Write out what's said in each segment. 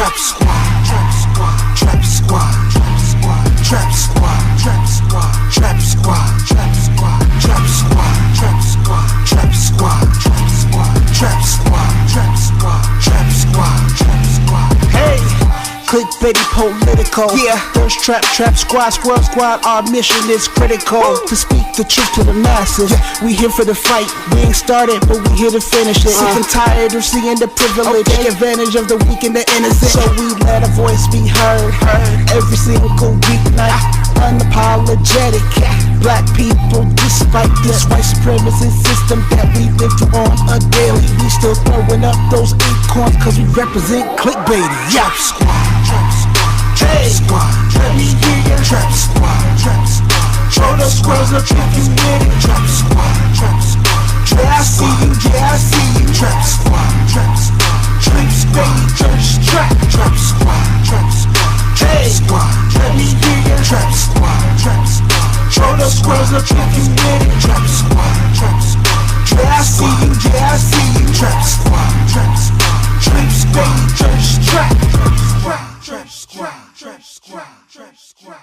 Trap squad, trap squad, trap squad, trap squad, trap squad, trap squad, trap squad, trap squad, trap squad, trap squad, trap squad, trap squad, trap squad, trap squad, trap squad, trap squad. Hey, clickbaity political. Yeah, ThirstTrap, trap squad, squirrel squad. Our mission is critical to speak the truth to the masses. We here for the fight. We ain't started, but we here to finish it. Sick and tired of seeing the privilege, take advantage of the weak and the innocent. So we let our voice be heard every single weeknight. Unapologetic. Black people, despite this white supremacist system that we live through on a daily, we still throwing up those acorns cause we represent clickbaity. Trap squad, trap squad, trap squad, let me hear ya. Trap squad, trap squad, show the squirrels up if you with it. Trap squad, trap squad, yeah I see you, yeah I see you. Trap squad, trap squad, clickbaity, ThirstTrap, trap squad, trap squad, trap squad, let me hear ya. Trap squad, trap squad, show the squirrels up if you with it. Trap squad, yeah I see you, yeah I see you. Trap squad, trap squad, clickbaity, ThirstTrap, trap squad, trap squad, trap squad.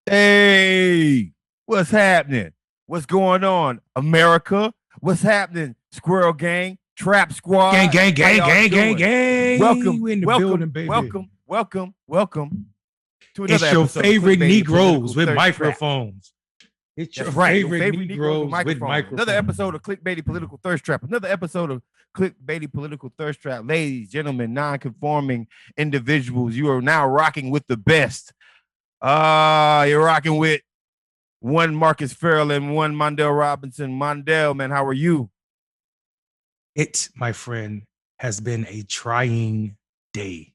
Hey, what's happening? What's going on, America? What's happening, Squirrel Gang, Trap Squad? Gang. Welcome, We in the welcome, building, baby. welcome to another It's your episode of favorite Clickbaity Negroes Political with ThirstTrap. microphones. It's your That's right, your favorite Negroes with microphones. Another episode of Clickbaity Political ThirstTrap. Another episode of Clickbaity Political ThirstTrap. Ladies, gentlemen, non-conforming individuals, you are now rocking with the best. You're rocking with one Marcus Farrell and one Mondale Robinson. Mondale, man, how are you? It, my friend, has been a trying day.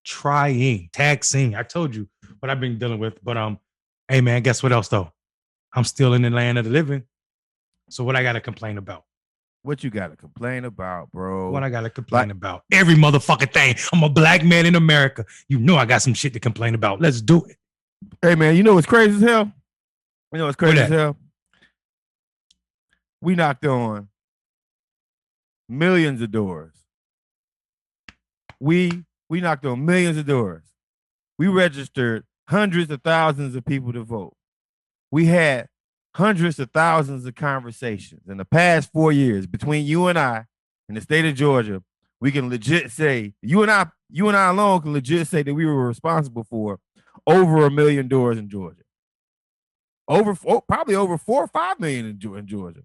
Taxing. I told you what I've been dealing with. But hey man, guess what else though? I'm still in the land of the living. So what I gotta complain about? What you gotta complain about, bro? What I gotta complain about? Every motherfucking thing. I'm a black man in America. You know I got some shit to complain about. Let's do it. Hey man, you know what's crazy as hell? You know what's crazy as hell? We knocked on millions of doors. We knocked on millions of doors. We registered hundreds of thousands of people to vote. We had hundreds of thousands of conversations in the past 4 years between you and I in the state of Georgia. We can legit say you and I alone can legit say that we were responsible for over 1 million doors in Georgia. Probably over 4 or 5 million in Georgia.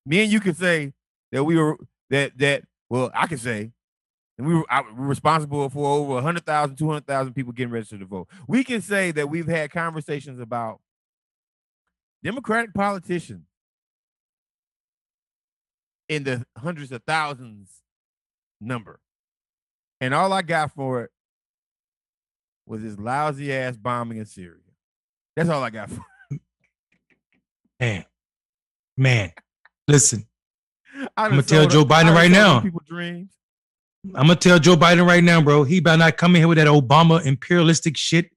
Me and you can say that we were well, I can say and we were responsible for over 100,000, 200,000 people getting registered to vote. We can say that we've had conversations about Democratic politicians in the hundreds of thousands number. And all I got for it was this lousy ass bombing in Syria. That's all I got for it. Man, listen. I'm gonna tell Joe Biden right now. People dreams. I'm gonna tell Joe Biden right now, bro. He better not come in here with that Obama imperialistic shit.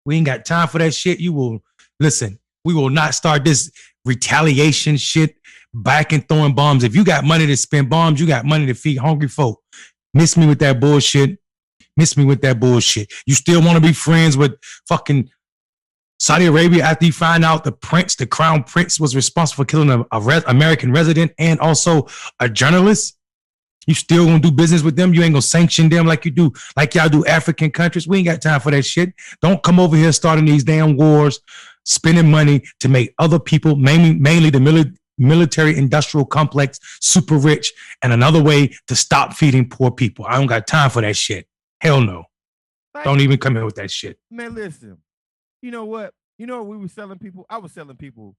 We ain't got time for that shit. You will listen. We will not start this retaliation shit back and throwing bombs. If you got money to spend bombs, you got money to feed hungry folk. Miss me with that bullshit. You still want to be friends with fucking Saudi Arabia after you find out the crown prince was responsible for killing an American resident and also a journalist? You still gonna do business with them? You ain't gonna sanction them like y'all do African countries? We ain't got time for that shit. Don't come over here starting these damn wars, spending money to make other people, mainly the military industrial complex, super rich, and another way to stop feeding poor people. I don't got time for that shit. Hell no. Don't even come here with that shit. Man, listen. You know what? We were selling people? I was selling people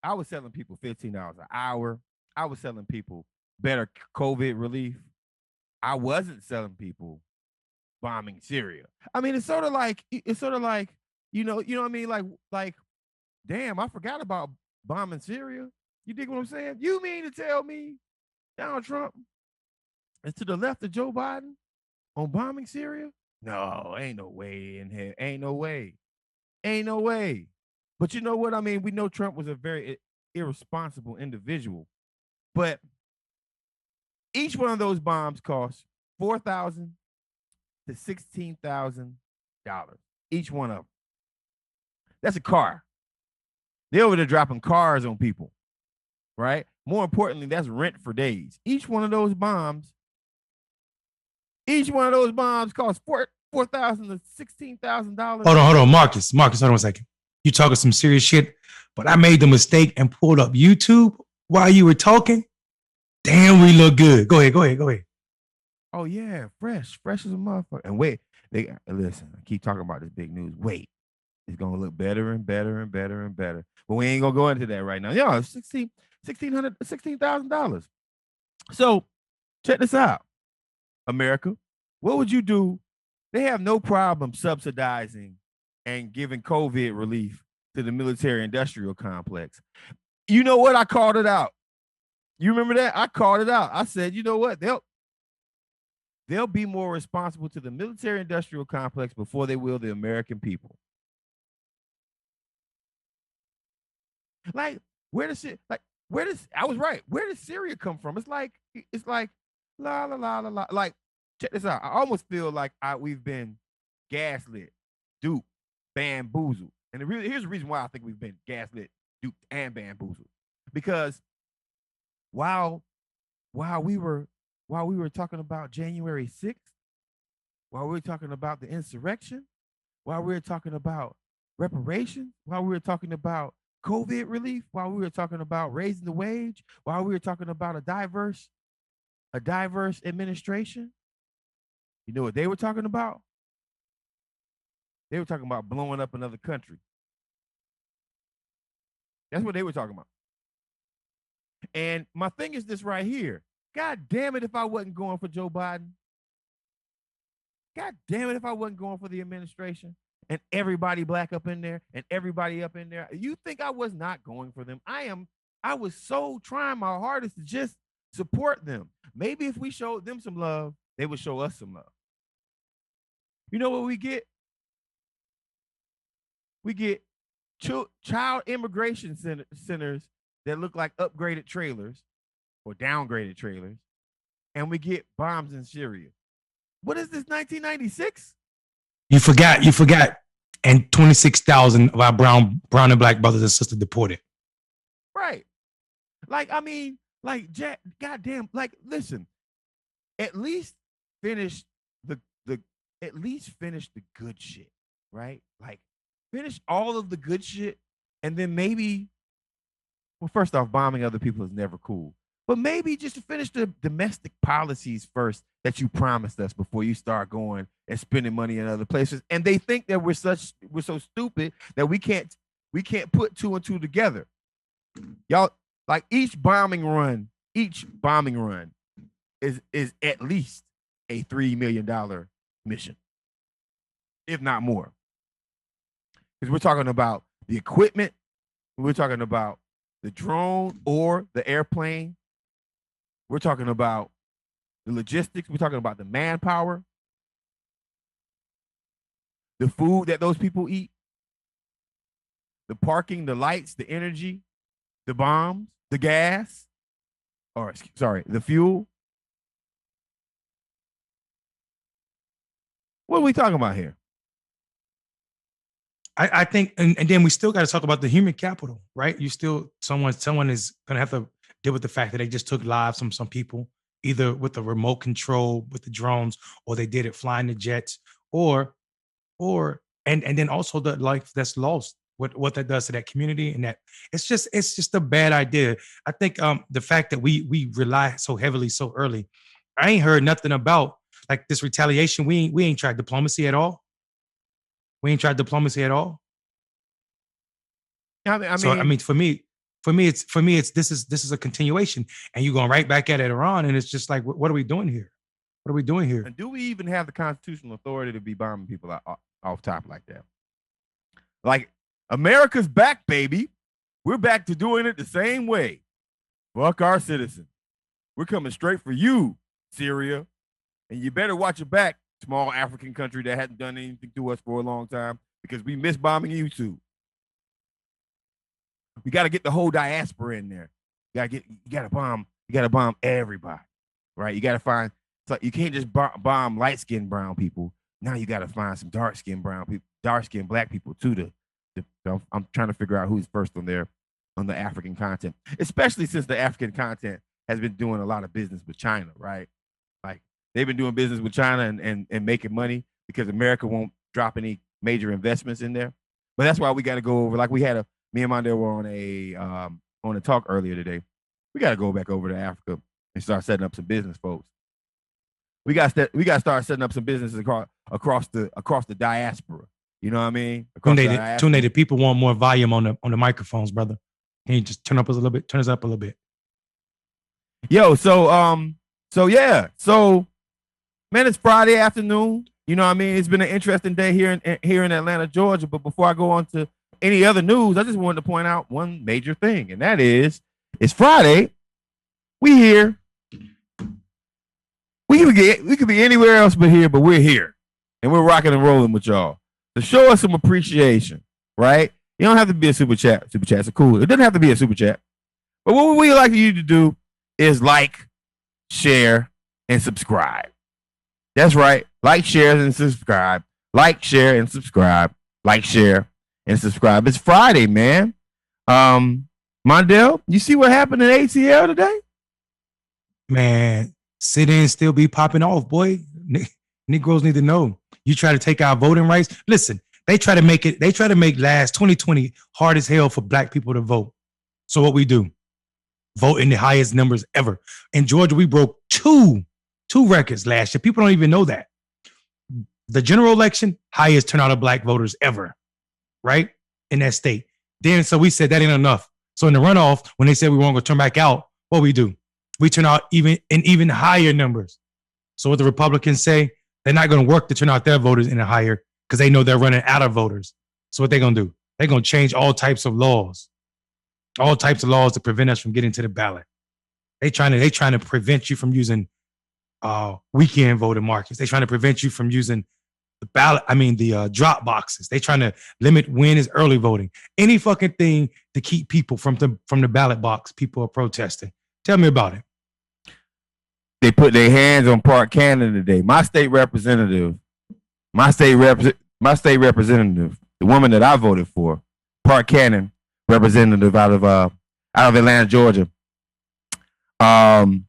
$15 an hour. I was selling people better COVID relief. I wasn't selling people bombing Syria. I mean, it's sort of like, you know what I mean? Like, damn, I forgot about bombing Syria. You dig what I'm saying? You mean to tell me Donald Trump is to the left of Joe Biden on bombing Syria? No, ain't no way in here. Ain't no way. But you know what? I mean, we know Trump was a very irresponsible individual, but each one of those bombs cost $4,000, to $16,000. Each one of them. That's a car. They're over there dropping cars on people, right? More importantly, that's rent for days. Each one of those bombs costs $4,000 to $16,000. Hold on, Marcus, hold on a second. You talking some serious shit, but I made the mistake and pulled up YouTube while you were talking. Damn, we look good. Go ahead. Oh yeah, fresh as a motherfucker. And wait, listen. I keep talking about this big news. Wait, it's gonna look better and better and better and better. But we ain't gonna go into that right now. Yeah, $16,000. So check this out, America. What would you do? They have no problem subsidizing and giving COVID relief to the military-industrial complex. You know what? I called it out. You remember that? I called it out. I said, you know what? They'll be more responsible to the military-industrial complex before they will the American people. Like, I was right. Where does Syria come from? It's like la la la la la. Like, check this out. I almost feel like we've been gaslit, duped, bamboozled. And here's the reason why I think we've been gaslit, duped, and bamboozled. Because while we were talking about January 6th, while we were talking about the insurrection, while we were talking about reparations, while we were talking about COVID relief, while we were talking about raising the wage, while we were talking about a diverse administration, you know what they were talking about? They were talking about blowing up another country. That's what they were talking about. And my thing is this right here. God damn it if I wasn't going for Joe Biden. God damn it if I wasn't going for the administration and everybody black up in there and everybody up in there. You think I was not going for them? I was so trying my hardest to just support them. Maybe if we showed them some love, they would show us some love. You know what we get? We get child immigration centers that look like upgraded trailers or downgraded trailers, and we get bombs in Syria. What is this, 1996? You forgot, and 26,000 of our brown and black brothers and sisters deported. Right. Like, I mean, like, goddamn, like, listen, at least finish the good shit, right? Like, finish all of the good shit, and then maybe, well, first off, bombing other people is never cool. But maybe just to finish the domestic policies first that you promised us before you start going and spending money in other places. And they think that we're so stupid that we can't put two and two together. Y'all, like, each bombing run is at least a $3 million mission, if not more. Because we're talking about the equipment, we're talking about the drone or the airplane, we're talking about the logistics, we're talking about the manpower, the food that those people eat, the parking, the lights, the energy, the bombs, the gas, the fuel. What are we talking about here? I think, and then we still got to talk about the human capital, right? You still, someone is going to have to deal with the fact that they just took lives from some people, either with the remote control, with the drones, or they did it flying the jets, and then also the life that's lost, what that does to that community, and that it's just a bad idea. I think the fact that we rely so heavily so early, I ain't heard nothing about like this retaliation. We ain't tried diplomacy at all. We ain't tried diplomacy at all. I mean, so I mean, for me, it's this is a continuation, and you're going right back at Iran, and it's just like, what are we doing here? What are we doing here? And do we even have the constitutional authority to be bombing people off top like that? Like, America's back, baby. We're back to doing it the same way. Fuck our citizens. We're coming straight for you, Syria, and you better watch your back, small African country that hasn't done anything to us for a long time, because we miss bombing you too. We got to get the whole diaspora in there. You got to bomb everybody, right? You got to find It's like you can't just bomb light-skinned brown people. Now you got to find some dark-skinned brown people, dark-skinned black people too. I'm trying to figure out who's first on there on the African content, especially since the African content has been doing a lot of business with China, right? Like they've been doing business with China and making money because America won't drop any major investments in there. But that's why we got to go over. Like we had me and Mondale were on a talk earlier today. We got to go back over to Africa and start setting up some business, folks. We got to start setting up some businesses across the diaspora. You know what I mean? Tune native people want more volume on the microphones, brother. Can you just turn us up a little bit? Yo, so yeah. So man, it's Friday afternoon. You know what I mean? It's been an interesting day here in Atlanta, Georgia. But before I go on to any other news, I just wanted to point out one major thing, and that is it's Friday. We here. We could be anywhere else but here, but we're here. And we're rocking and rolling with y'all. To show us some appreciation, right? You don't have to be a super chat. Super chats are cool. It doesn't have to be a super chat. But what we like you to do is like, share, and subscribe. That's right. Like, share, and subscribe. Like, share, and subscribe. Like, share, and subscribe. It's Friday, man. Mondale, you see what happened in ATL today? Man, sit-ins still be popping off, boy. Negroes need to know. You try to take our voting rights. Listen, they try to make last 2020 hard as hell for black people to vote. So what we do? Vote in the highest numbers ever. In Georgia, we broke two records last year. People don't even know that. The general election, highest turnout of black voters ever, right? In that state. Then, so we said that ain't enough. So in the runoff, when they said we weren't going to turn back out, what we do? We turn out even higher numbers. So what the Republicans say, they're not going to work to turn out their voters in a higher because they know they're running out of voters. So what they're going to do? They're going to change all types of laws to prevent us from getting to the ballot. They trying to prevent you from using weekend voting markets. They're trying to prevent you from using the ballot. The drop boxes. They're trying to limit when is early voting. Any fucking thing to keep people from the ballot box. People are protesting. Tell me about it. They put their hands on Park Cannon today. My state representative, the woman that I voted for, Park Cannon, representative out of Atlanta, Georgia. They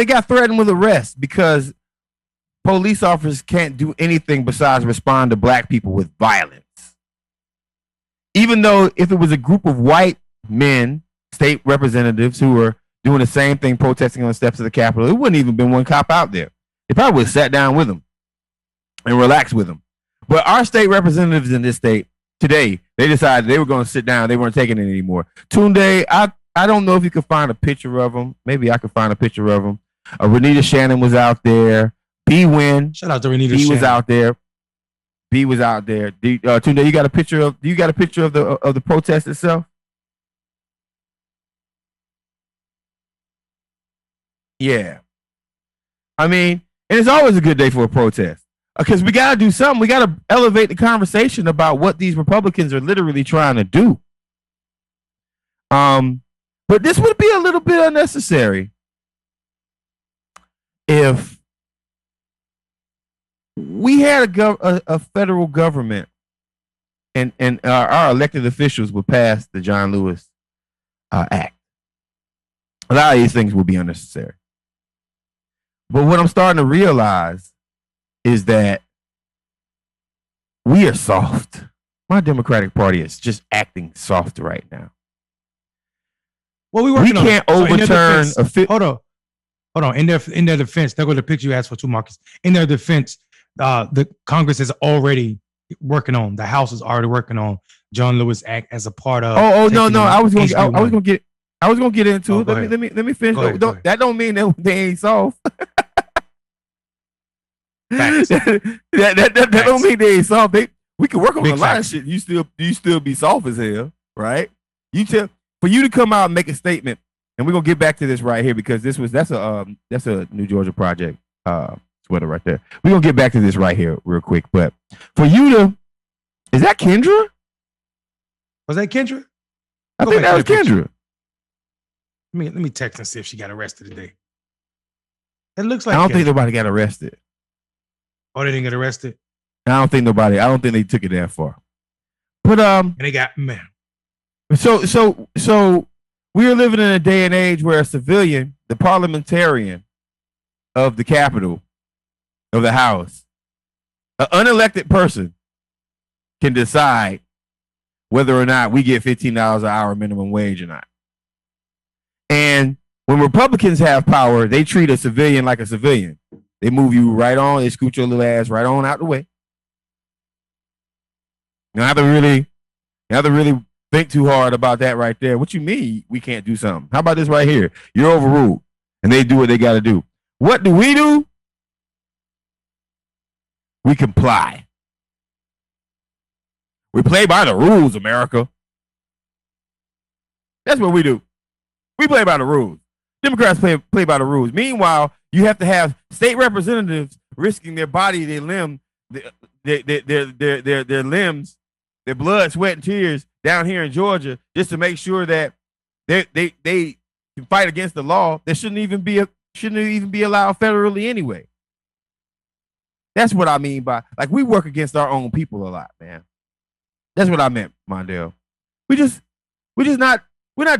got threatened with arrest because police officers can't do anything besides respond to black people with violence. Even though if it was a group of white men, state representatives who were doing the same thing, protesting on the steps of the Capitol, it wouldn't even been one cop out there. They probably would have sat down with them and relaxed with them. But our state representatives in this state today, they decided they were going to sit down. They weren't taking it anymore. Tunde, I don't know if you could find a picture of them. Maybe I could find a picture of them. Renita Shannon was out there. B Win. Shout out to Renita Shannon. He was out there. B was out there. Tunde, you got a picture of the protest itself? Yeah. And it's always a good day for a protest because we got to do something. We got to elevate the conversation about what these Republicans are literally trying to do. But this would be a little bit unnecessary if we had a federal government and our elected officials would pass the John Lewis Act. A lot of these things will be unnecessary. But what I'm starting to realize is that we are soft. My Democratic Party is just acting soft right now. Well, we can't overturn. Hold on. In their defense, they're going to pick you ask for two markets. In their defense, the Congress is already working on. The House is already working on John Lewis Act as a part of. No. I was going to get into it. Let me finish. That don't mean that they ain't soft. that don't mean they ain't soft. We can work on a lot of shit. You still be soft as hell, right? For you to come out and make a statement, and we're gonna get back to this right here because that's a New Georgia Project sweater right there. We're gonna get back to this right here real quick. But for you to, is that Kendra? Was that Kendra? I think that was Kendra. Let me text and see if she got arrested today. It looks I like don't think ketchup. nobody got arrested. Oh, they didn't get arrested. I don't think they took it that far. But And they got, man. so we are living in a day and age where a civilian, the parliamentarian of the Capitol, of the House, an unelected person can decide whether or not we get $15 an hour minimum wage or not. And when Republicans have power, they treat a civilian like a civilian. They move you right on, they scoot your little ass right on out the way. You don't have to really think too hard about that right there. What you mean we can't do something? How about this right here? You're overruled, and they do what they got to do. What do? We comply. We play by the rules, America. That's what we do. We play by the rules. Democrats play by the rules. Meanwhile, you have to have state representatives risking their body, their limb, their limbs, their blood, sweat, and tears down here in Georgia just to make sure that they can fight against the law that shouldn't even be allowed federally anyway. That's what I mean by, like, we work against our own people a lot, man. That's what I meant, Mondale. We're not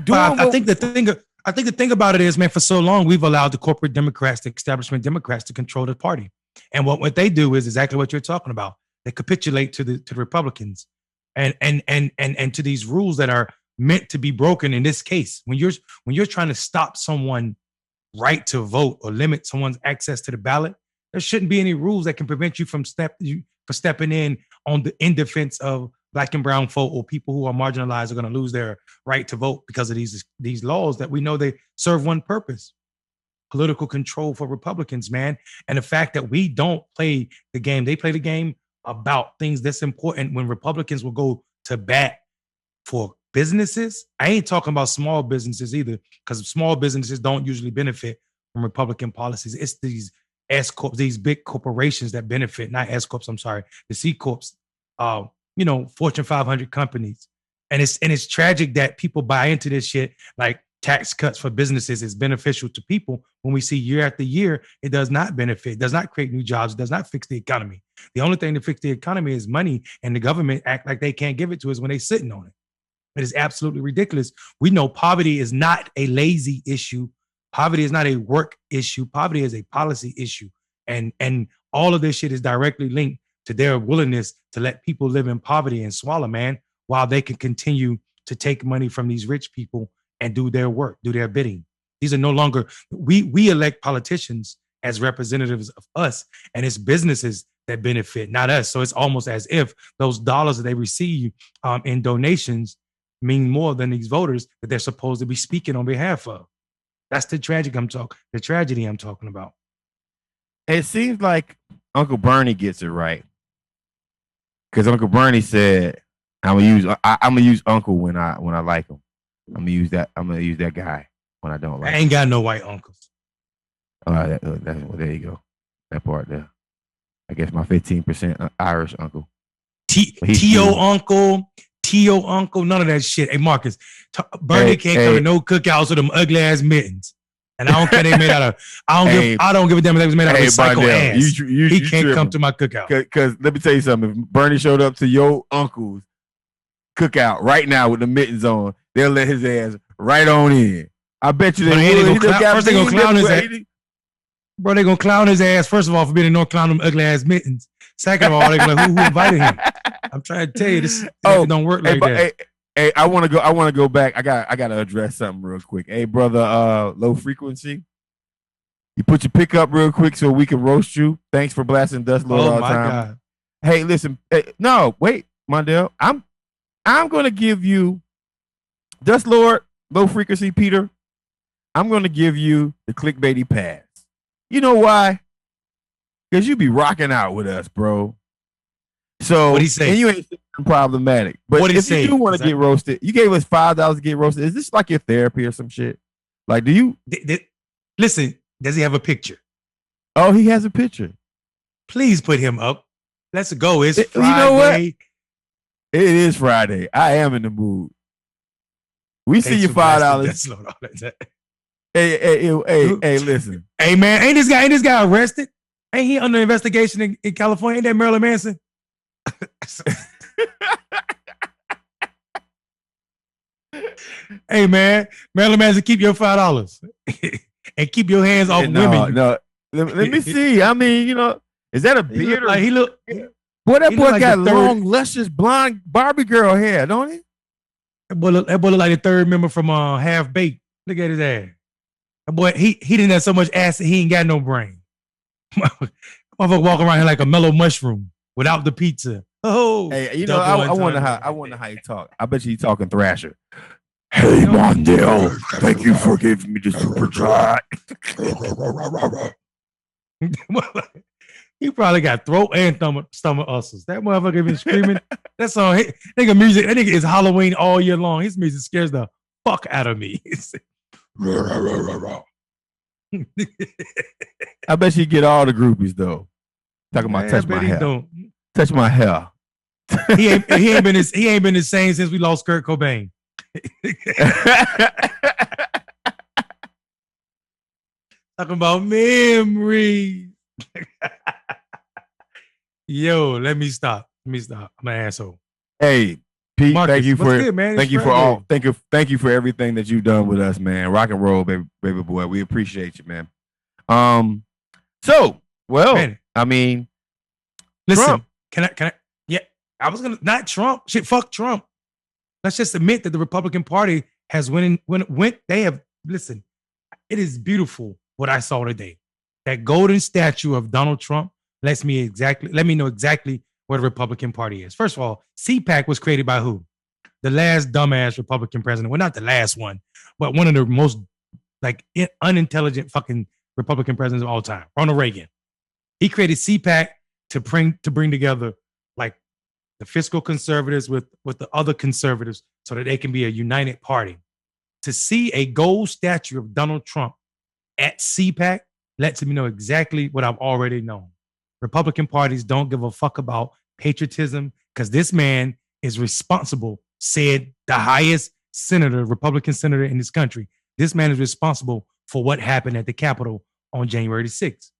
doing. I think the thing about it is, man, for so long we've allowed the corporate Democrats, the establishment Democrats, to control the party, and what they do is exactly what you're talking about. They capitulate to the Republicans, and to these rules that are meant to be broken. In this case, when you're trying to stop someone right to vote or limit someone's access to the ballot, there shouldn't be any rules that can prevent you from stepping in defense of Black and brown folk or people who are marginalized are going to lose their right to vote because of these laws that we know they serve one purpose: political control for Republicans, man. And the fact that we don't play the game, they play the game about things that's important. When Republicans will go to bat for businesses, I ain't talking about small businesses either, because small businesses don't usually benefit from Republican policies. It's these S corps, these big corporations that benefit, not S corps. I'm sorry, the C corps. Fortune 500 companies. And it's tragic that people buy into this shit, like tax cuts for businesses is beneficial to people, when we see year after year, it does not benefit, does not create new jobs, does not fix the economy. The only thing to fix the economy is money, and the government act like they can't give it to us when they're sitting on it. It is absolutely ridiculous. We know poverty is not a lazy issue. Poverty is not a work issue. Poverty is a policy issue. And all of this shit is directly linked to their willingness to let people live in poverty and swallow, man, while they can continue to take money from these rich people and do their work, do their bidding. These are no longer, we elect politicians as representatives of us, and it's businesses that benefit, not us. So it's almost as if those dollars that they receive in donations mean more than these voters that they're supposed to be speaking on behalf of. That's the tragedy I'm talking about. It seems like Uncle Bernie gets it right. Because Uncle Bernie said, I'm gonna use Uncle when I like him. I'm gonna use that guy when I don't like him. I ain't got no white uncles. Well, there you go. That part there. I guess my 15% Irish uncle. T.O. uncle, none of that shit. Hey, Marcus, Bernie can't come to no cookouts with them ugly ass mittens. And I don't care they made out of. I don't give a damn if they was made out of recycled ass. He can't come to my cookout. Because let me tell you something. If Bernie showed up to your uncle's cookout right now with the mittens on, they'll let his ass right on in. I bet you they would. First they gonna clown his ass. Bro, they gonna clown his ass, first of all, for being in North clown them ugly ass mittens. Second of all, they gonna like, who invited him? I'm trying to tell you, this don't work like that. Hey, I want to go back. I gotta address something real quick. Hey, brother, low frequency. You put your pick up real quick so we can roast you. Thanks for blasting Dust Lord all the time. God. Hey, listen. No, wait, Mondale. I'm gonna give you Dust Lord, low frequency, Peter. I'm gonna give you the clickbaity pass. You know why? Because you be rocking out with us, bro. So what he say? And you ain't problematic. But what if you do want to get roasted, you gave us $5 to get roasted. Is this like your therapy or some shit? Like, do you listen? Does he have a picture? Oh, he has a picture. Please put him up. Let's go. It's Friday. You know what? It is Friday. I am in the mood. We see you $5. Hey, listen. Hey man, ain't this guy arrested? Ain't he under investigation in California? Ain't that Marilyn Manson? Hey man, Marilyn Manson, keep your $5 and keep your hands off women. No. Let me see. I mean, is that a beard? He look. Boy, that boy like got long, luscious, blonde Barbie girl hair, don't he? That boy look like the third member from Half Baked. Look at his ass. That boy, he didn't have so much ass that he ain't got no brain. Motherfucker walk around here like a mellow mushroom without the pizza. Oh, hey, I wonder how you talk. I bet you he talking Thrasher. Hey, Mondale, thank you for giving me the super chat. He probably got throat and stomach ulcers. That motherfucker been screaming. That song, nigga music. That nigga is Halloween all year long. His music scares the fuck out of me. I bet you get all the groupies though. Talking about touch my hair. Touch my hair. He ain't been the same since we lost Kurt Cobain. Talking about memories. Yo, let me stop. I'm an asshole. Hey, Pete, Marcus, thank you for good, man? thank you for all thank you for everything that you've done with us, man. Rock and roll, baby boy. We appreciate you, man. Man. I mean, listen, Trump. Can I? Yeah, I was gonna not Trump. Shit, fuck Trump. Let's just admit that the Republican Party has went. They have listen. It is beautiful what I saw today. That golden statue of Donald Trump let me know exactly what the Republican Party is. First of all, CPAC was created by who? The last dumbass Republican president. Well, not the last one, but one of the most unintelligent fucking Republican presidents of all time, Ronald Reagan. He created CPAC to bring together like the fiscal conservatives with the other conservatives so that they can be a united party. To see a gold statue of Donald Trump at CPAC lets me know exactly what I've already known. Republican parties don't give a fuck about patriotism because this man is responsible, said the highest Republican senator in this country. This man is responsible for what happened at the Capitol on January the 6th.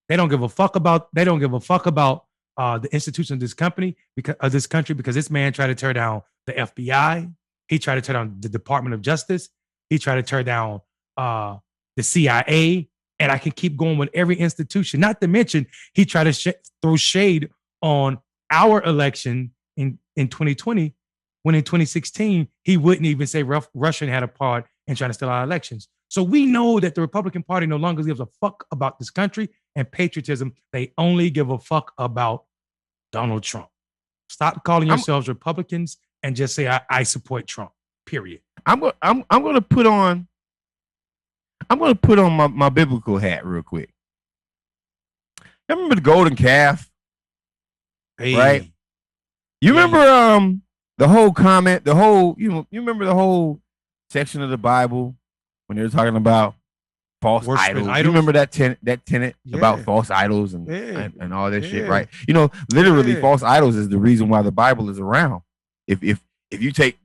They don't give a fuck about the institution of this country because this man tried to tear down the FBI. He tried to tear down the Department of Justice. He tried to tear down the CIA. And I can keep going with every institution. Not to mention, he tried to throw shade on our election in 2020, when in 2016, he wouldn't even say Russia had a part in trying to steal our elections. So we know that the Republican Party no longer gives a fuck about this country and patriotism. They only give a fuck about Donald Trump. Stop calling yourselves Republicans and just say, I support Trump, period. I'm going to put on my biblical hat real quick. You remember the golden calf? Hey. Right? You remember the whole comment, you remember the whole section of the Bible when they were talking about false idols? You remember that tenet about false idols and all that shit, right? Literally false idols is the reason why the Bible is around. If you take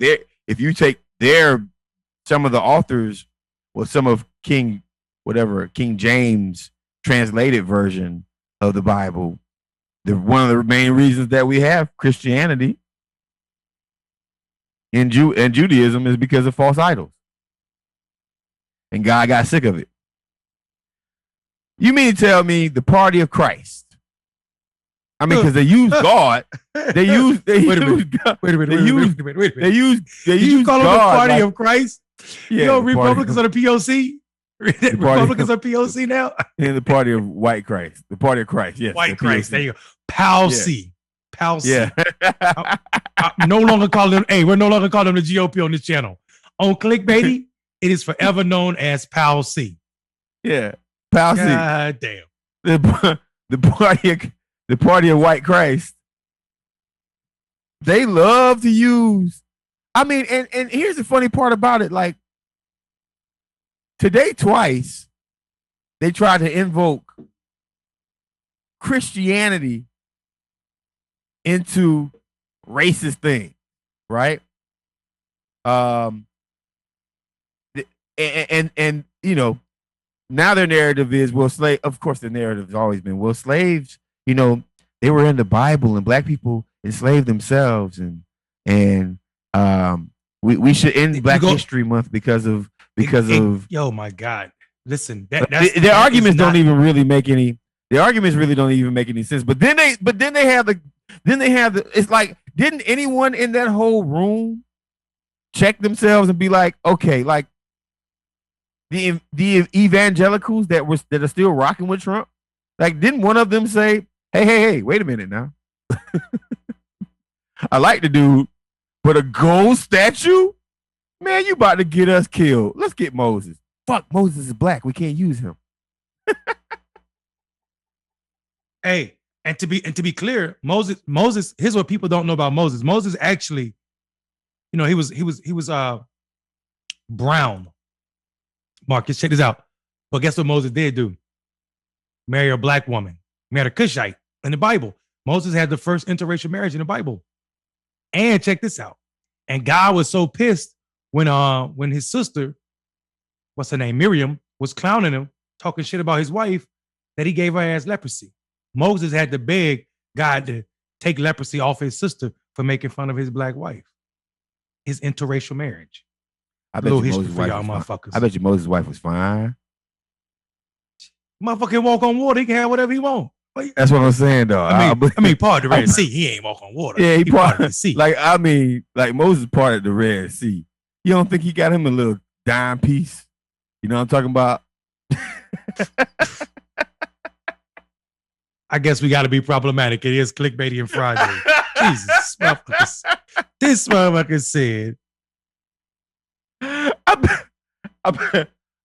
their some of the authors, well, some of King James translated version of the Bible, one of the main reasons that we have Christianity and Judaism is because of false idols. And God got sick of it. You mean to tell me the party of Christ? I mean, because they use God. They use God. Wait a minute. They use Did you call them the party of Christ? Yeah, Republicans are the POC. Republicans are POC now. And the party of white Christ. The party of Christ. Yes. White Christ. There you go. Palsy. Yeah. Palsy. Yeah. I'm no longer calling them. Hey, we're no longer calling them the GOP on this channel. On Clickbaity, it is forever known as Palsy. Yeah. Palsy. God damn. The party of white Christ. They love to use. I mean, and here's the funny part about it. Like, today twice, they tried to invoke Christianity into racist things, right? and you know, now their narrative is, well, slave. Of course, the narrative has always been, well, slaves. You know, they were in the Bible, and black people enslaved themselves, and we should end Black History Month because of yo, my God. Listen, their arguments don't even really make any. Their arguments really don't even make any sense. But then they have the it's like, didn't anyone in that whole room check themselves and be like, okay, like the evangelicals that are still rocking with Trump, like, didn't one of them say, hey, wait a minute now. I like the dude, but a gold statue? Man, you about to get us killed. Let's get Moses. Fuck, Moses is black. We can't use him. Hey, and to be clear, Moses, here's what people don't know about Moses. Moses actually, you know, he was brown. Marcus, check this out. But guess what Moses did do? Marry a black woman. Married a Cushite in the Bible. Moses had the first interracial marriage in the Bible. And check this out. And God was so pissed when his sister, what's her name, Miriam, was clowning him, talking shit about his wife, that he gave her ass leprosy. Moses had to beg God to take leprosy off his sister for making fun of his black wife. His interracial marriage. I bet you Moses' wife was motherfuckers. I bet you Moses' wife was fine. Motherfucking walk on water. He can have whatever he want. That's what I'm saying, though. I mean, part of the Red Sea. He ain't walk on water. Yeah, he part of the sea. Like Moses parted the Red Sea. You don't think he got him a little dime piece? You know what I'm talking about? I guess we got to be problematic. It is Clickbaity and Friday. Jesus, this motherfucker said.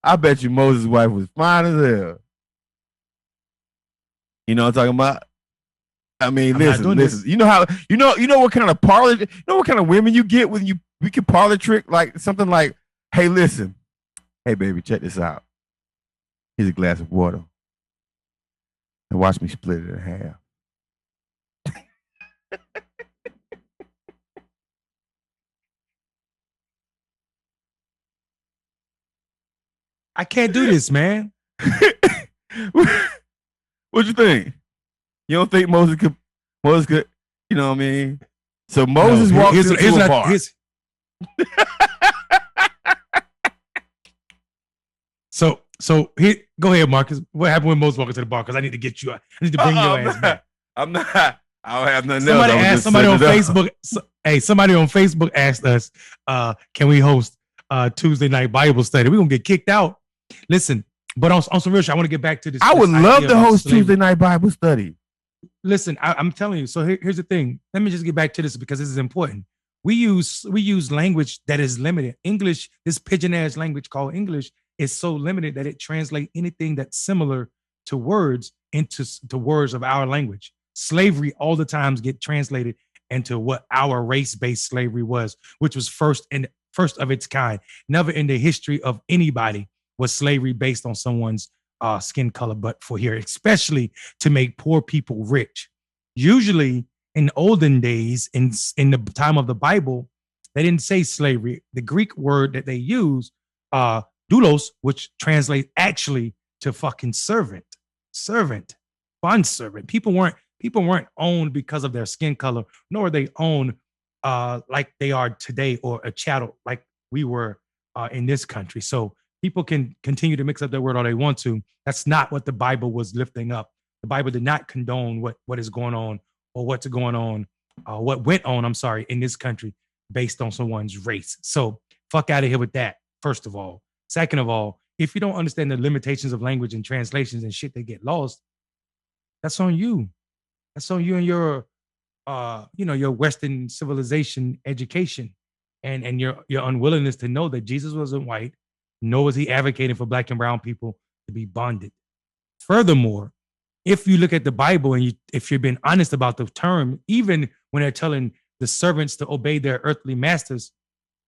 I bet you Moses' wife was fine as hell. You know what I'm talking about? I mean, listen. You know what kind of parlor, you know what kind of women you get when we can parlor trick, like something like, hey, listen, hey baby, check this out. Here's a glass of water. And watch me split it in half. I can't do this, man. What you think? You don't think Moses could, you know what I mean? So Moses walked into a bar. So here, go ahead, Marcus. What happened when Moses walked into the bar? Because I need to get you. I need to bring your ass back. I'm not. I don't have nothing else. Somebody on Facebook. Somebody on Facebook asked us, "Can we host Tuesday night Bible study?" We're gonna get kicked out. Listen, but on some real shit, I want to get back to this. I would love to host Tuesday night Bible study. Listen, I'm telling you. So here's the thing. Let me just get back to this because this is important. We use language that is limited. English, this pigeon ass language called English, is so limited that it translates anything that's similar to words into words of our language. Slavery all the times get translated into what our race-based slavery was, which was first of its kind. Never in the history of anybody was slavery based on someone's skin color, but for here, especially to make poor people rich. Usually in olden days, in the time of the Bible, they didn't say slavery. The Greek word that they use, doulos, which translates actually to fucking servant, bond servant. People weren't owned because of their skin color, nor are they owned like they are today, or a chattel like we were in this country. So people can continue to mix up their word all they want to. That's not what the Bible was lifting up. The Bible did not condone what is going on or what's going on, what went on, I'm sorry, in this country based on someone's race. So fuck out of here with that, first of all. Second of all, if you don't understand the limitations of language and translations and shit that get lost, that's on you. That's on you and your, your Western civilization education and your unwillingness to know that Jesus wasn't white, nor was he advocating for black and brown people to be bonded. Furthermore, if you look at the Bible and if you've been honest about the term, even when they're telling the servants to obey their earthly masters,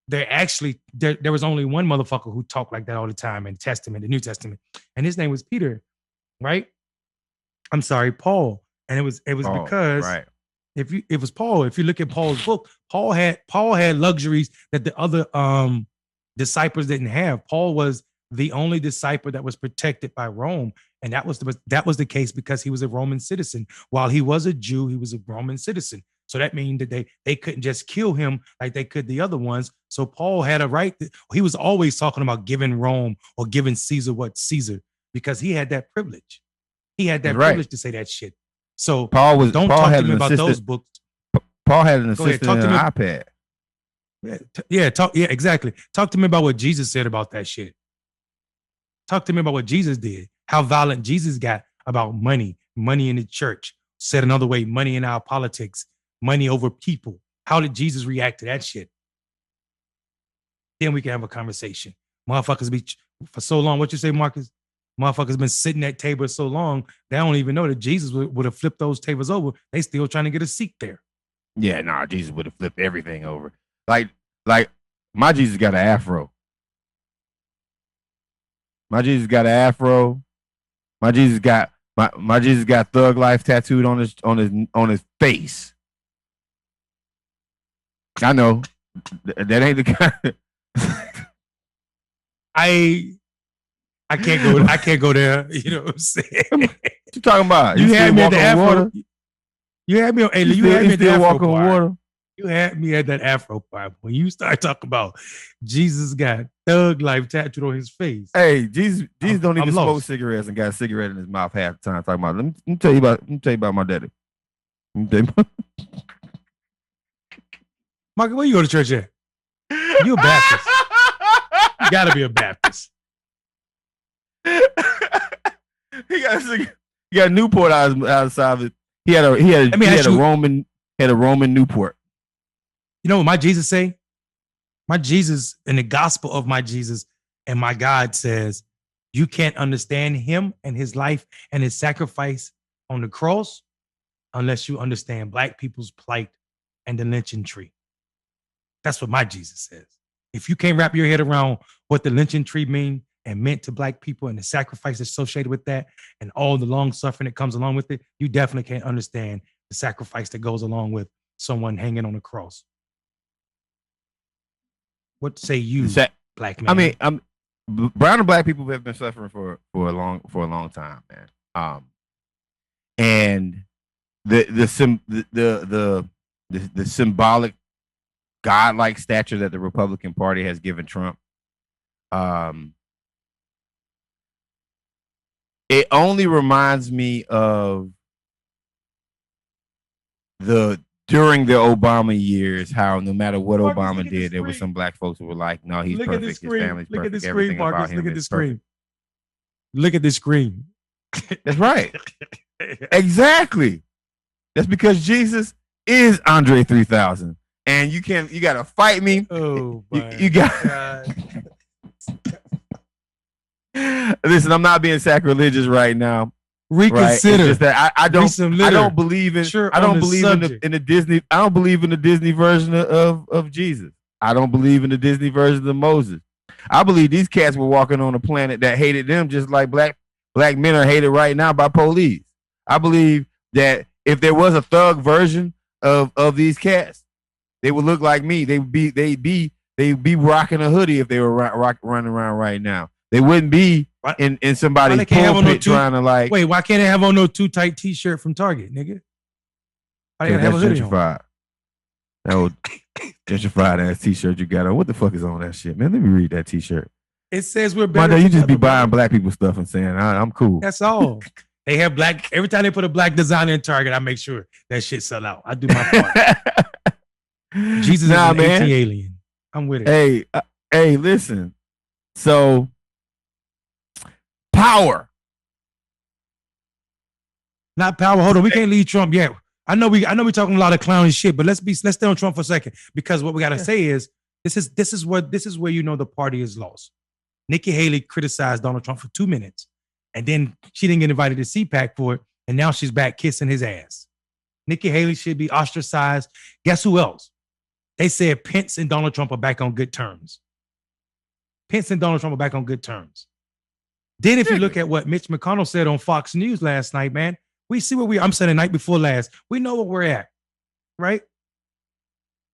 they're actually, there was only one motherfucker who talked like that all the time in the New Testament. And his name was Peter, right? I'm sorry, Paul. And it was Paul, because right. It was Paul. If you look at Paul's book, Paul had luxuries that the other disciples didn't have. Paul was the only disciple that was protected by Rome. And that was the case because he was a Roman citizen. While he was a Jew, he was a Roman citizen. So that means that they couldn't just kill him like they could the other ones. So Paul had a right. He was always talking about giving Rome or giving Caesar what Caesar, because he had that privilege. He had that privilege to say that shit. So don't talk to me about those books. Paul had an assistant and an iPad. Yeah, exactly. Talk to me about what Jesus said about that shit. Talk to me about what Jesus did. How violent Jesus got about money in the church. Said another way, money in our politics, money over people. How did Jesus react to that shit? Then we can have a conversation. Motherfuckers be for so long. What you say, Marcus? Motherfuckers been sitting at table so long, they don't even know that Jesus would have flipped those tables over. They still trying to get a seat there. Yeah, nah, Jesus would have flipped everything over. Like my Jesus got an afro. My Jesus got an afro. My Jesus got my Jesus got thug life tattooed on his face. I know that ain't the kind. I can't go there. You know what I'm saying? What you talking about? You had me at the afro. Water? You had me. Hey, you had me at the afro walking on water. You had me at that afro part when you start talking about Jesus got thug life tattooed on his face. Hey, Jesus don't even smoke cigarettes and got a cigarette in his mouth half the time. Talking about. Let me tell you about my daddy. Mark, where you go to church at? You a Baptist? You gotta be a Baptist. He got Newport outside of it. He had a Roman Newport. You know what my Jesus say? My Jesus, in the gospel of my Jesus and my God, says you can't understand him and his life and his sacrifice on the cross unless you understand black people's plight and the lynching tree. That's what my Jesus says. If you can't wrap your head around what the lynching tree means and meant to black people and the sacrifice associated with that and all the long suffering that comes along with it, you definitely can't understand the sacrifice that goes along with someone hanging on a cross. What say you, black man? I mean, brown and black people have been suffering for a long time, man. And the symbolic godlike stature that the Republican Party has given Trump, it only reminds me of during the Obama years, how no matter what Marcus, Obama did, there were some black folks who were like, no, he's perfect. His family's perfect. Look at the screen, Marcus. Look at the screen. Look at the screen. That's right. Exactly. That's because Jesus is Andre 3000. And you got to fight me. Oh, you got. Listen, I'm not being sacrilegious right now. Reconsider. Right? It's just that I don't believe in the Disney. I don't believe in the Disney version of Jesus. I don't believe in the Disney version of Moses. I believe these cats were walking on a planet that hated them just like black men are hated right now by police. I believe that if there was a thug version of these cats, they would look like me. They'd be rocking a hoodie if they were running around right now. They wouldn't be in somebody's pulpit trying to like. Wait, why can't they have on no too tight t-shirt from Target, nigga? Why can't have a hoodie on? That old gentrified ass t-shirt you got on. What the fuck is on that shit, man? Let me read that t-shirt. It says we're better. You just be buying black people stuff and saying I'm cool. That's all. They have black. Every time they put a black designer in Target, I make sure that shit sell out. I do my part. Jesus is an anti-alien. I'm with it. Hey, listen. So. Power. Not power. Hold on. We can't leave Trump yet. I know we're talking a lot of clowny shit, but let's stay on Trump for a second, because what we gotta say is this is where you know the party is lost. Nikki Haley criticized Donald Trump for 2 minutes, and then she didn't get invited to CPAC for it, and now she's back kissing his ass. Nikki Haley should be ostracized. Guess who else? They said Pence and Donald Trump are back on good terms. Pence and Donald Trump are back on good terms. Then if you look at what Mitch McConnell said on Fox News last night, man, we see where I'm saying the night before last. We know where we're at, right?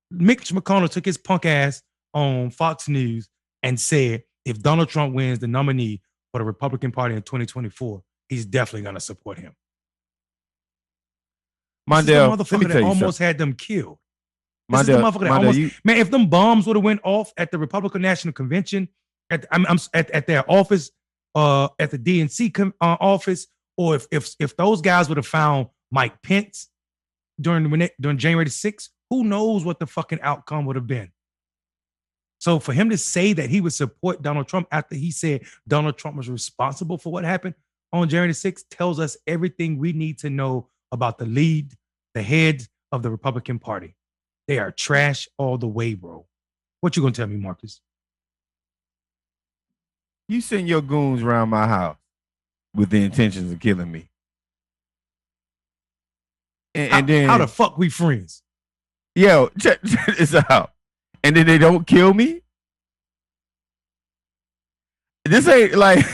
Mitch McConnell took his punk ass on Fox News and said if Donald Trump wins the nominee for the Republican Party in 2024, he's definitely going to support him. This is the Mondale, let me motherfucker tell that you almost something. had them killed. This is the Mondale, motherfucker that Mondale, almost man. If them bombs would have went off at the Republican National Convention, at their office, at the DNC office, or if those guys would have found Mike Pence during January the 6th, who knows what the fucking outcome would have been. So for him to say that he would support Donald Trump after he said Donald Trump was responsible for what happened on January the 6th tells us everything we need to know about the heads of the Republican Party. They are trash all the way, bro. What you gonna tell me, Marcus? You send your goons around my house with the intentions of killing me. And then how the fuck we friends? Yo, check this out. And then they don't kill me? This ain't like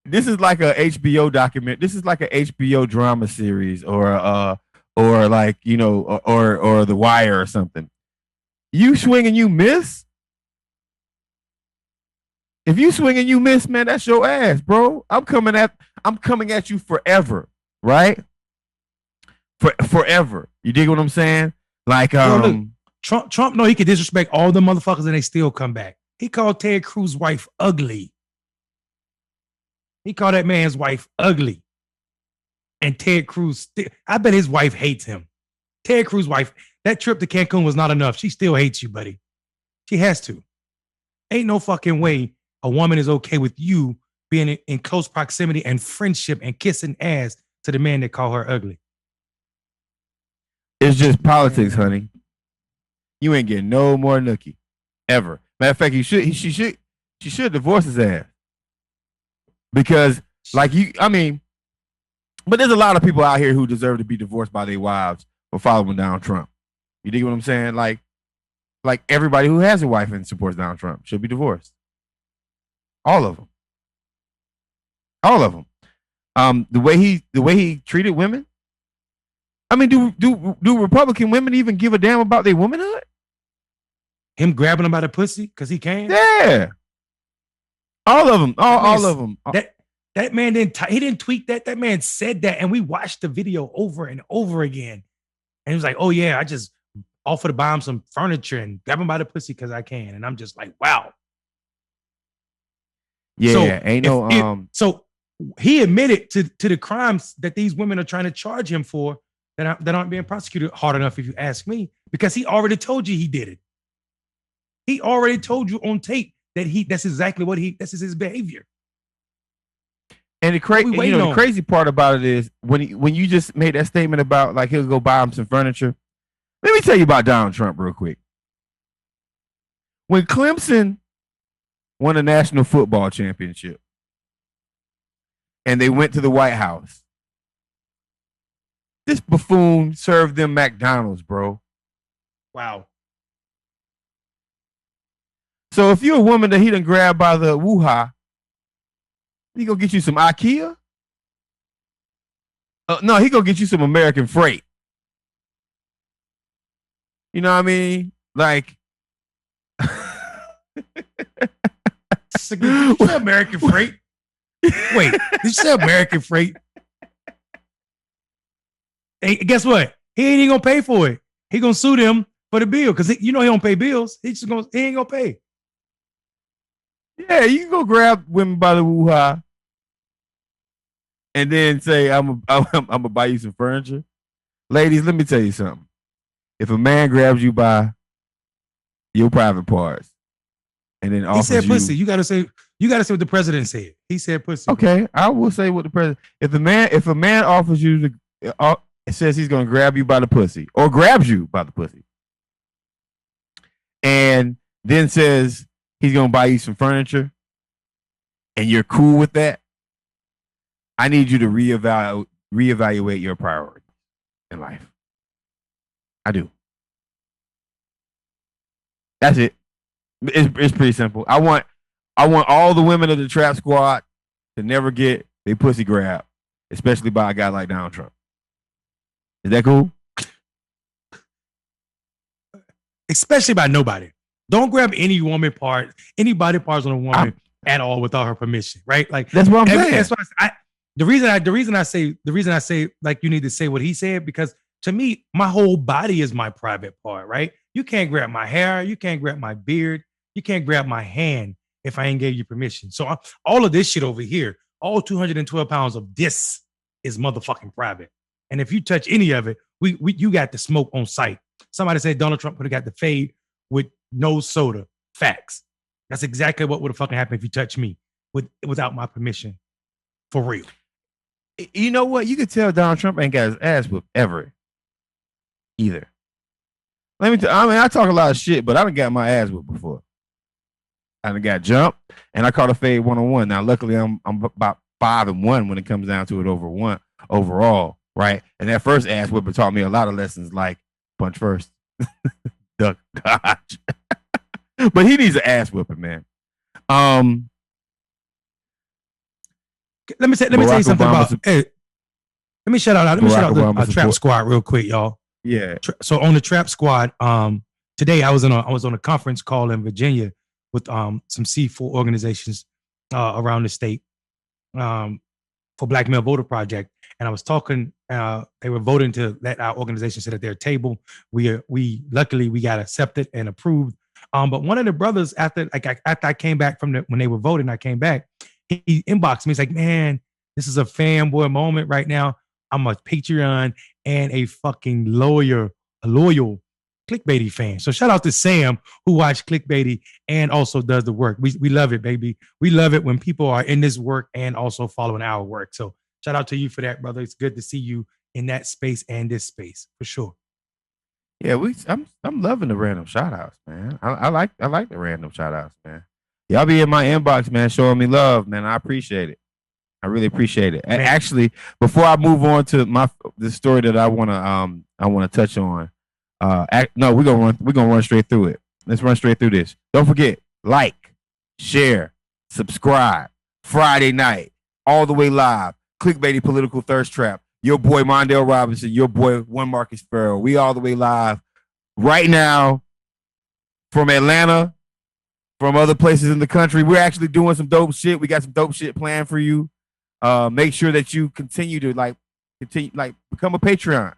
this is like a HBO document. This is like a HBO drama series or like, you know, or The Wire or something. You swing and you miss? If you swing and you miss, man, that's your ass, bro. I'm coming at you forever, right? Forever. You dig what I'm saying? Like look, Trump know he could disrespect all the motherfuckers and they still come back. He called Ted Cruz's wife ugly. He called that man's wife ugly. And Ted Cruz, I bet his wife hates him. Ted Cruz's wife, that trip to Cancun was not enough. She still hates you, buddy. She has to. Ain't no fucking way a woman is okay with you being in close proximity and friendship and kissing ass to the man that called her ugly. It's just politics, honey. You ain't getting no more nookie. Ever. Matter of fact, she should divorce his ass. Because, like but there's a lot of people out here who deserve to be divorced by their wives for following Donald Trump. You dig what I'm saying? Like everybody who has a wife and supports Donald Trump should be divorced. All of them. All of them. The way he treated women. I mean, do Republican women even give a damn about their womanhood? Him grabbing them by the pussy because he can? Yeah. All of them. All of them. That man he didn't tweet that. That man said that, and we watched the video over and over again. And he was like, "Oh yeah, I just offered to buy him some furniture and grab him by the pussy because I can." And I'm just like, "Wow." Yeah, so he admitted to the crimes that these women are trying to charge him for that aren't being prosecuted hard enough, if you ask me, because he already told you he did it. He already told you on tape that that's exactly what this is his behavior. And the crazy part about it is when you just made that statement about like he'll go buy him some furniture. Let me tell you about Donald Trump real quick. When Clemson won a national football championship and they went to the White House, this buffoon served them McDonald's, bro. Wow. So if you're a woman that he done grabbed by the woo-ha, he gonna get you some IKEA? No, he gonna get you some American Freight. You know what I mean? Like, did you say American Freight? Wait, did you say American Freight? Hey, guess what? He ain't even gonna pay for it. He gonna sue them for the bill because he don't pay bills. He ain't gonna pay. Yeah, you can go grab women by the woo-ha and then say, I'm gonna buy you some furniture. Ladies, let me tell you something. If a man grabs you by your private parts and then offers he said pussy, you gotta say what the president said. He said pussy. Okay, I will say what the president. If a man offers you it says he's gonna grab you by the pussy or grabs you by the pussy, and then says he's gonna buy you some furniture, and you're cool with that, I need you to reevaluate your priorities in life. I do. That's it. It's pretty simple. I want all the women of the Trap Squad to never get their pussy grabbed, especially by a guy like Donald Trump. Is that cool? Especially by nobody. Don't grab any woman part, any body parts on a woman at all without her permission, right? Like that's what I'm saying. That's why the reason I say like you need to say what he said, because to me, my whole body is my private part, right? You can't grab my hair, you can't grab my beard, you can't grab my hand if I ain't gave you permission. So all of this shit over here, all 212 pounds of this is motherfucking private. And if you touch any of it, you got the smoke on sight. Somebody said Donald Trump would have got the fade with no soda. Facts. That's exactly what would have fucking happened if you touch me without my permission. For real. You know what? You could tell Donald Trump ain't got his ass whipped ever. Either. Let me I talk a lot of shit, but I done got my ass whipped before. I done got jumped, and I caught a fade 1-on-1. Now, luckily, I'm about 5-1 when it comes down to it overall, right? And that first ass whipping taught me a lot of lessons, like punch first, duck, dodge. But he needs an ass whipping, man. Let me tell you something about. Hey, let me shout out the Trap Squad real quick, y'all. Yeah. So on the Trap Squad, today I was on a conference call in Virginia with some C4 organizations around the state for Black Male Voter Project, and I was talking. They were voting to let our organization sit at their table. We luckily we got accepted and approved. But one of the brothers after I came back from when they were voting, I came back. He inboxed me. He's like, man, this is a fanboy moment right now. I'm a Patreon and a fucking loyal Clickbaity fan. So shout out to Sam who watched Clickbaity and also does the work. We love it, baby. We love it when people are in this work and also following our work. So shout out to you for that, brother. It's good to see you in that space and this space for sure. Yeah, I'm loving the random shout outs, man. I like the random shout outs, man. Y'all be in my inbox, man, showing me love, man. I appreciate it. I really appreciate it. Man. Actually, before I move on to the story that I wanna touch on, no, we're gonna run straight through it. Let's run straight through this. Don't forget, like, share, subscribe. Friday night, all the way live. Clickbaity Political Thirst Trap. Your boy Mondale Robinson, your boy One Marcus Farrell. We all the way live right now from Atlanta, from other places in the country. We're actually doing some dope shit. We got some dope shit planned for you. Make sure that you continue to become a Patreon.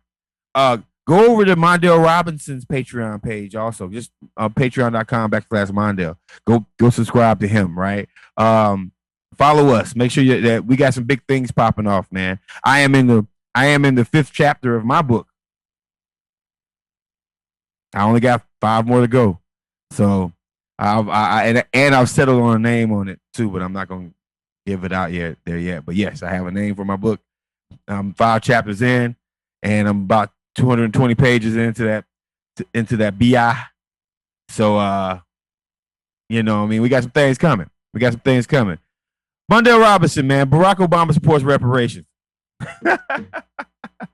Go over to Mondale Robinson's Patreon page also. Just patreon.com/Mondale. Go subscribe to him, right? Follow us. Make sure that we got some big things popping off, man. I am in the 5th chapter of my book. I only got 5 more to go. So I've settled on a name on it too, but I'm not gonna give it out yet. But yes, I have a name for my book. I'm 5 chapters in, and I'm about 220 pages into that BI. So you know, I mean, we got some things coming. Mondale Robinson, man. Barack Obama supports reparations.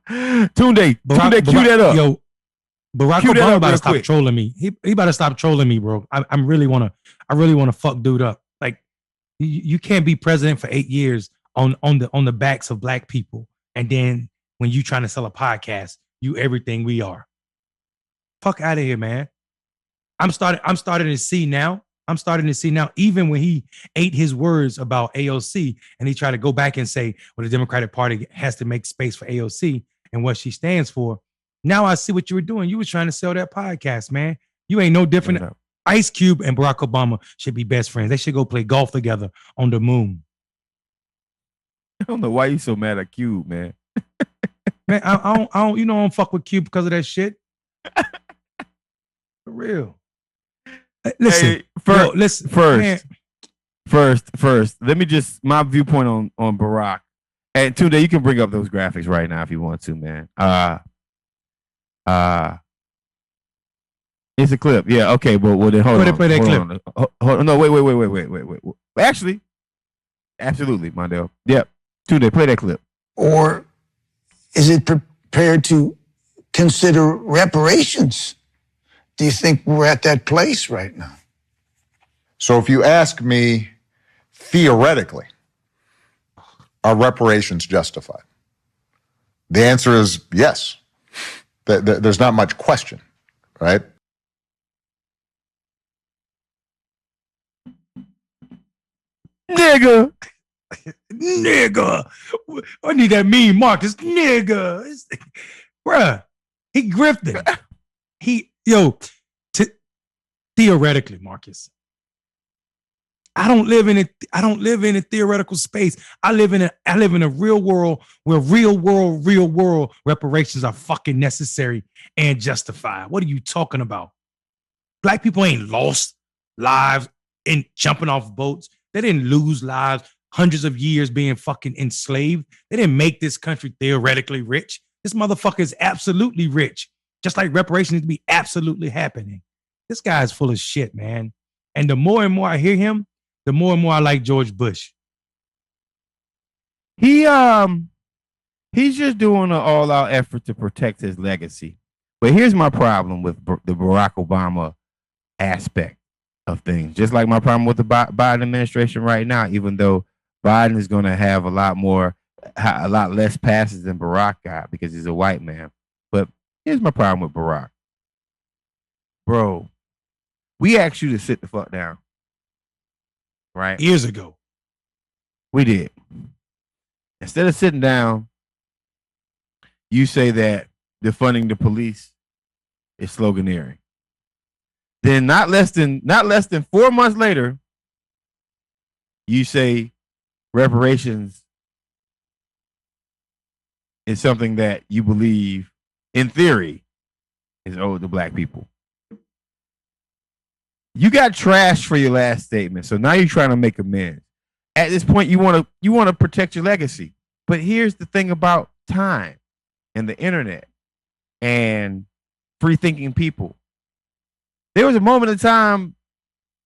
Tunde, cue that up. Yo, Barack Obama about to stop trolling me. He about to stop trolling me, bro. I really wanna fuck dude up. Like you can't be president for 8 years on the backs of black people, and then when you trying to sell a podcast, you everything we are. Fuck out of here, man. I'm starting to see now. Even when he ate his words about AOC and he tried to go back and say, well, the Democratic Party has to make space for AOC and what she stands for. Now I see what you were doing. You were trying to sell that podcast, man. You ain't no different. Yeah. Ice Cube and Barack Obama should be best friends. They should go play golf together on the moon. I don't know why you so mad at Cube, man. Man, I don't fuck with Cube because of that shit. For real. Listen, hey, first. Let me just my viewpoint on Barack. And Tunde, you can bring up those graphics right now if you want to, man. It's a clip. Yeah, okay, but then hold on. Play that clip. Hold on. No, wait. Actually, absolutely, Mondale. Yep. Tunde, play that clip. Or is it prepared to consider reparations? Do you think we're at that place right now? So if you ask me, theoretically, are reparations justified? The answer is yes. There's not much question, right? Nigga. Nigga. I need that meme, Marcus. Nigga. Bruh, he grifting. Theoretically, Marcus. I don't live in a theoretical space. I live in a real world where real world reparations are fucking necessary and justified. What are you talking about? Black people ain't lost lives in jumping off boats. They didn't lose lives hundreds of years being fucking enslaved. They didn't make this country theoretically rich. This motherfucker is absolutely rich. Just like reparations need to be absolutely happening. This guy is full of shit, man. And the more and more I hear him, the more and more I like George Bush. He's just doing an all-out effort to protect his legacy. But here's my problem with the Barack Obama aspect of things. Just like my problem with the Biden administration right now, even though Biden is going to have a lot less passes than Barack got because he's a white man. But here's my problem with Barack. Bro, we asked you to sit the fuck down. Right? Years ago. We did. Instead of sitting down, you say that defunding the police is sloganeering. Then not less than 4 months later, you say reparations is something that you believe, in theory, is owed to black people. You got trashed for your last statement, so now you're trying to make amends. At this point, you want to protect your legacy. But here's the thing about time and the internet and free thinking people. There was a moment in time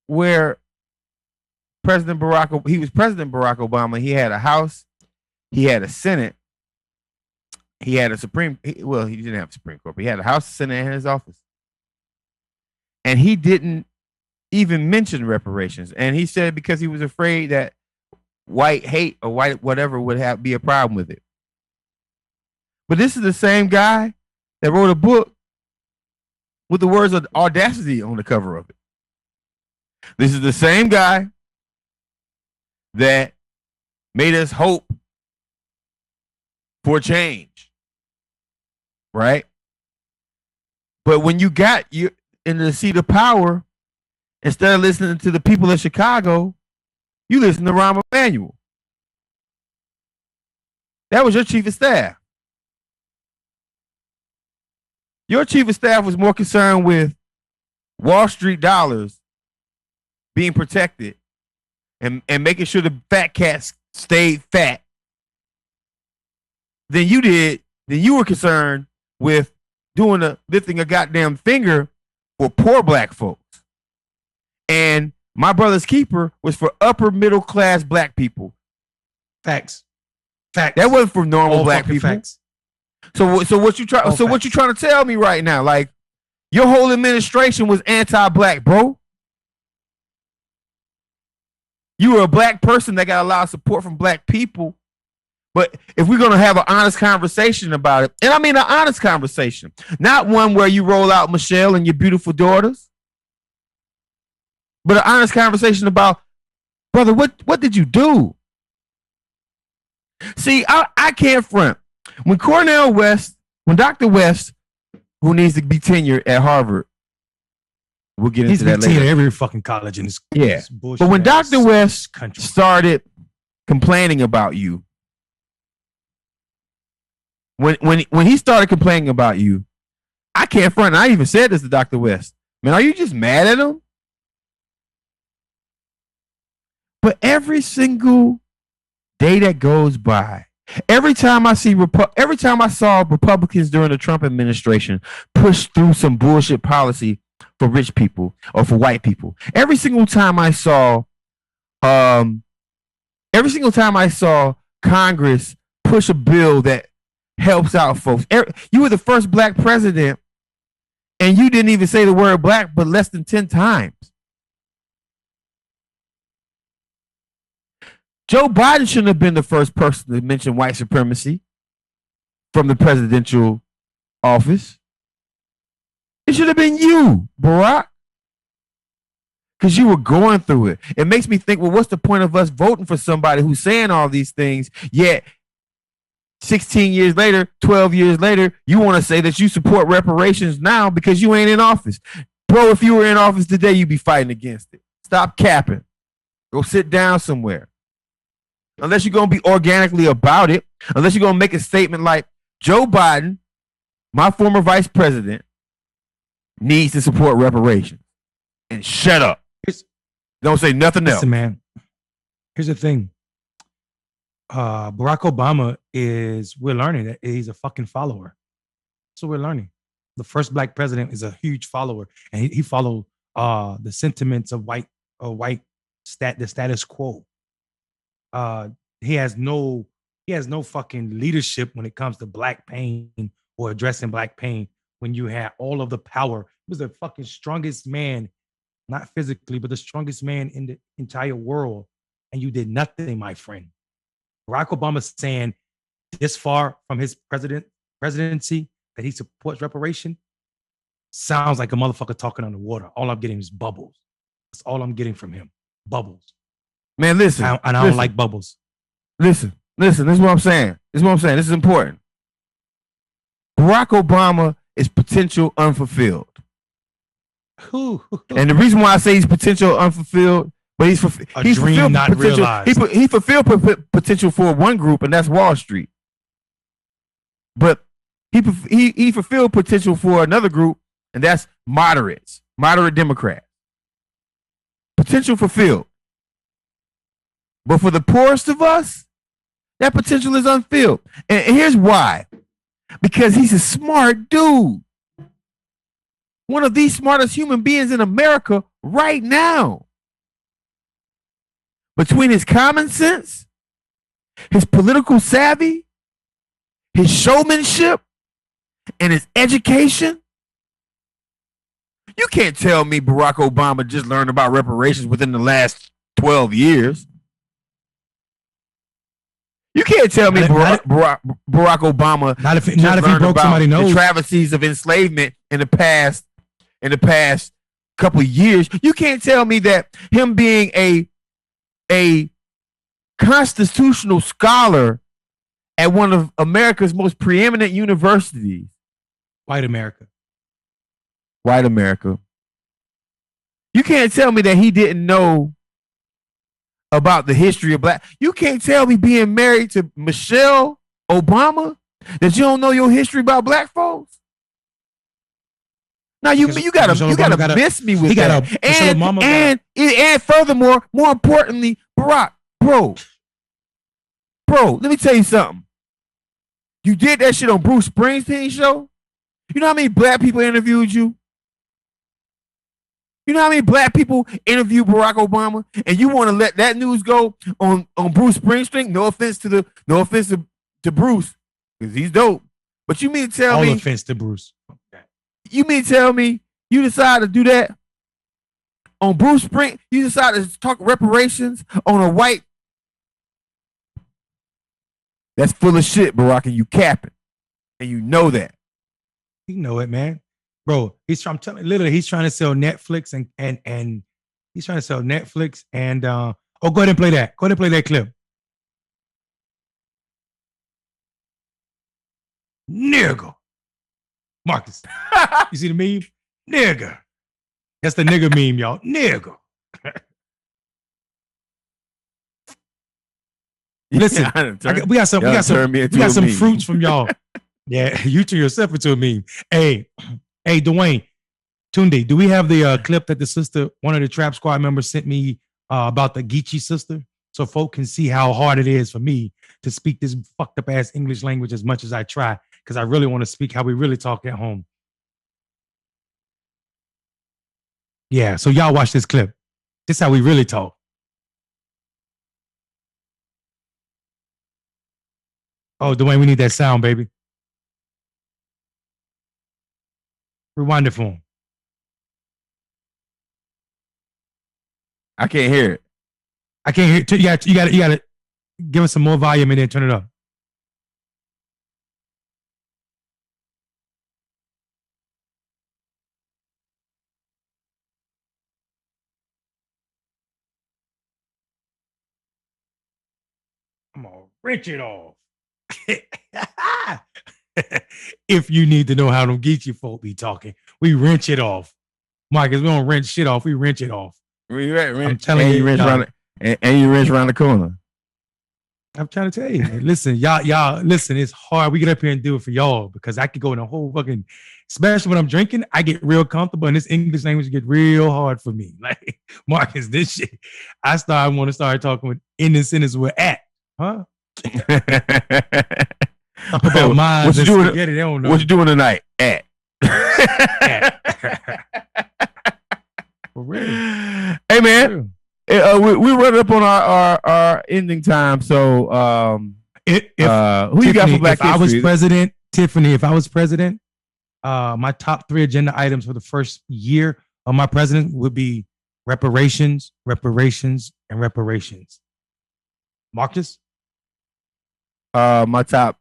where President Barack Obama. He had a House, he had a Senate, he had a he didn't have a Supreme Court, but he had a House, Senate, and his office. And he didn't even mention reparations. And he said because he was afraid that white hate or white whatever would be a problem with it. But this is the same guy that wrote a book with the words of audacity on the cover of it. This is the same guy that made us hope for change. Right? But when you got you in the seat of power, instead of listening to the people of Chicago, you listen to Rahm Emanuel. That was your chief of staff. Your chief of staff was more concerned with Wall Street dollars being protected and making sure the fat cats stayed fat than you did. Than you were concerned with lifting a goddamn finger for poor black folks. And my brother's keeper was for upper middle class black people. Facts. That wasn't for normal all black people. Facts. So what you trying to tell me right now? Like your whole administration was anti-black, bro. You were a black person that got a lot of support from black people. But if we're gonna have an honest conversation about it, and I mean an honest conversation, not one where you roll out Michelle and your beautiful daughters, but an honest conversation about, brother, what did you do? See, I can't front. When Dr. West, who needs to be tenured at Harvard, we'll get into that later. Every fucking college in this. Yeah, this bullshit but when Dr. West country started complaining about you, when he started complaining about you, I can't front. I even said this to Dr. West. Man, are you just mad at him? But every single day that goes by, every time I saw Republicans during the Trump administration push through some bullshit policy for rich people or for white people, every single time I saw Congress push a bill that helps out folks, you were the first black president, and you didn't even say the word black, but less than 10 times. Joe Biden shouldn't have been the first person to mention white supremacy from the presidential office. It should have been you, Barack. because you were going through it. It makes me think, well, what's the point of us voting for somebody who's saying all these things, yet 16 years later, 12 years later, you want to say that you support reparations now because you ain't in office. Bro, if you were in office today, you'd be fighting against it. Stop capping. Go sit down somewhere. Unless you're going to be organically about it, unless you're going to make a statement like, Joe Biden, my former vice president, needs to support reparations. And shut up. Don't say nothing else. Listen, man. Here's the thing. Barack Obama we're learning that he's a fucking follower. So we're learning. The first black president is a huge follower, and he followed the sentiments of the status quo. He has no fucking leadership when it comes to black pain or addressing black pain. When you had all of the power, he was the fucking strongest man, not physically, but the strongest man in the entire world, and you did nothing, my friend. Barack Obama saying this far from his presidency that he supports reparation sounds like a motherfucker talking underwater. All I'm getting is bubbles. That's all I'm getting from him. Bubbles. Man, listen. I don't like bubbles. Listen. This is what I'm saying. This is important. Barack Obama is potential unfulfilled. And the reason why I say he's potential unfulfilled, but he's fulfilled not potential. realized. He fulfilled potential for one group, and that's Wall Street. But he fulfilled potential for another group, and that's moderate Democrats. Potential fulfilled. But for the poorest of us, that potential is unfilled. And here's why. Because he's a smart dude. One of the smartest human beings in America right now. Between his common sense, his political savvy, his showmanship, and his education, you can't tell me Barack Obama just learned about reparations within the last 12 years. You can't tell me Barack Obama not if he broke somebody's nose. The travesties of enslavement in the past couple of years. You can't tell me that him being a constitutional scholar at one of America's most preeminent universities, White America. You can't tell me that he didn't know about the history of black. You can't tell me being married to Michelle Obama that you don't know your history about black folks. Now you gotta miss me with that. And furthermore, more importantly, Barack, bro, let me tell you something. You did that shit on Bruce Springsteen's show. You know how many black people interviewed you? You know how many black people interviewed Barack Obama, and you want to let that news go on Bruce Springsteen? No offense to Bruce, because he's dope. But you mean to tell me? All offense to Bruce. You mean to tell me you decided to do that on Bruce Spring? You decided to talk reparations on a white? That's full of shit, Barack, and you capping, and you know that. You know it, man. Bro, he's trying to sell Netflix and he's trying to sell Netflix and go ahead and play that. Go ahead and play that clip. Nigga. Marcus. You see the meme? Nigga. That's the nigga meme, y'all. Nigga. Listen, we got some fruits from y'all. Yeah, you turn yourself into a meme. Hey, Dwayne, Tunde, do we have the clip that one of the Trap Squad members sent me about the Geechee sister? So folk can see how hard it is for me to speak this fucked up ass English language as much as I try, because I really want to speak how we really talk at home. Yeah, so y'all watch this clip. This is how we really talk. Oh, Dwayne, we need that sound, baby. Rewind it for him. I can't hear it. I can't hear it. You got to give us some more volume and then turn it up. I'm gonna wrench it off. If you need to know how them Geechee folk be talking, we wrench it off. Marcus, we don't wrench shit off. We wrench it off. I'm telling you, wrench around and you wrench around the corner. I'm trying to tell you, man. Listen, y'all, listen, it's hard. We get up here and do it for y'all because I could go in a whole fucking, especially when I'm drinking, I get real comfortable and this English language get real hard for me. Like, Marcus, this shit, I want to start talking with in the sentence with at, huh? About mine. What you doing? They don't know. What you doing tonight? At. For real. Hey, man. We run up on our ending time. So, who Tiffany, you got for Black History? If I was president, Tiffany, if I was president, my top 3 agenda items for the first year of my president would be reparations, reparations, and reparations. Marcus? My top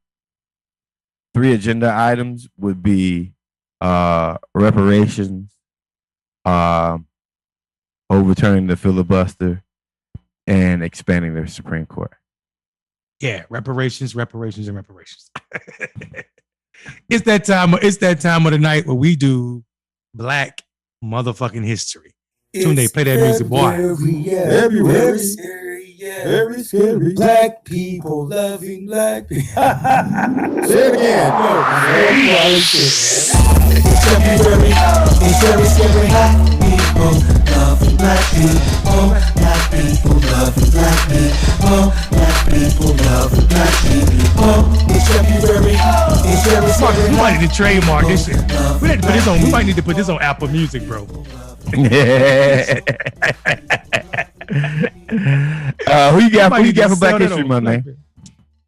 3 agenda items would be reparations, overturning the filibuster, and expanding the Supreme Court. Yeah, reparations, reparations, and reparations. It's that time of the night where we do Black motherfucking history. Soon they play that music, boy. Very scary, yeah. Very scary. Black people loving black people. Say it again. It's February. It's very scary. Black people loving black people. Black people loving black people. Black people loving black people. It's February. It's very scary. We might need to trademark this shit. We might need to put this on Apple Music, bro. Who you got for Black History Month, man?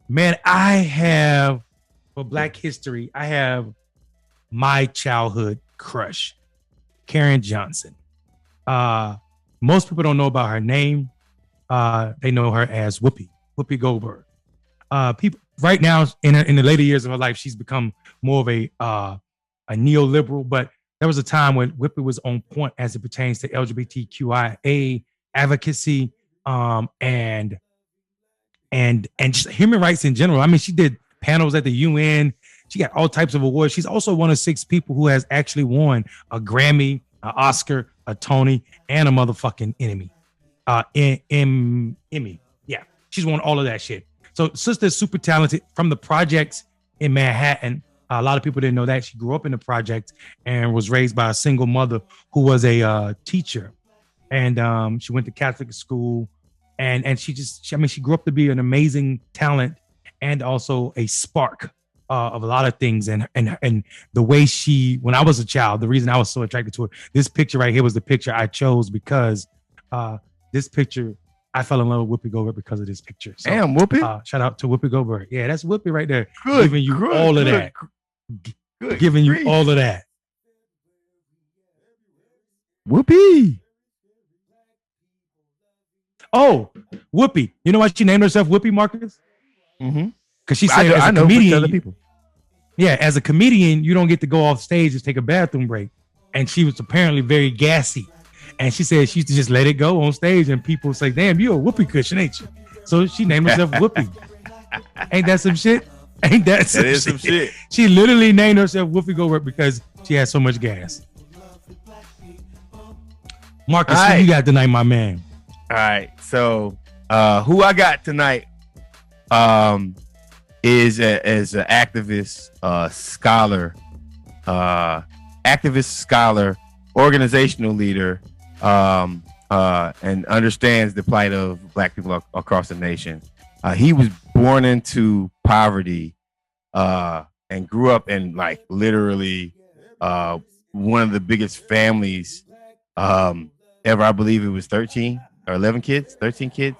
Man, I have for Black History, I have my childhood crush, Karen Johnson. Most people don't know about her name. They know her as Whoopi Goldberg. People right now in the later years of her life, she's become more of a neoliberal, but there was a time when Whoopi was on point as it pertains to LGBTQIA advocacy, and just human rights in general. I mean, she did panels at the UN. She got all types of awards. She's also one of 6 people who has actually won a Grammy, an Oscar, a Tony, and a motherfucking Emmy. Emmy. Yeah, she's won all of that shit. So sister's super talented from the projects in Manhattan. A lot of people didn't know that. She grew up in the project and was raised by a single mother who was a teacher. And she went to Catholic school. And she grew up to be an amazing talent and also a spark of a lot of things. And the way when I was a child, the reason I was so attracted to her, this picture right here was the picture I chose because this picture, I fell in love with Whoopi Goldberg because of this picture. So, damn, Whoopi. Shout out to Whoopi Goldberg. Yeah, that's Whoopi right there. Good, giving you all of that. Giving you all of that. Whoopi. Oh, Whoopi. You know why she named herself Whoopi, Marcus? Mm-hmm. Because she said as a comedian, yeah, as a comedian, you don't get to go off stage and take a bathroom break. And she was apparently very gassy. And she said she used to just let it go on stage and people say, damn, you're a whoopee cushion, ain't you? So she named herself Whoopi. Ain't that some shit? Ain't that some shit? She literally named herself Whoopi Goldberg because she had so much gas. Marcus, who you got tonight, my man? All right. So who I got tonight is an activist, scholar, organizational leader, and understands the plight of Black people across the nation. He was born into poverty and grew up in like literally one of the biggest families ever. I believe it was 13 or 11 kids, 13 kids.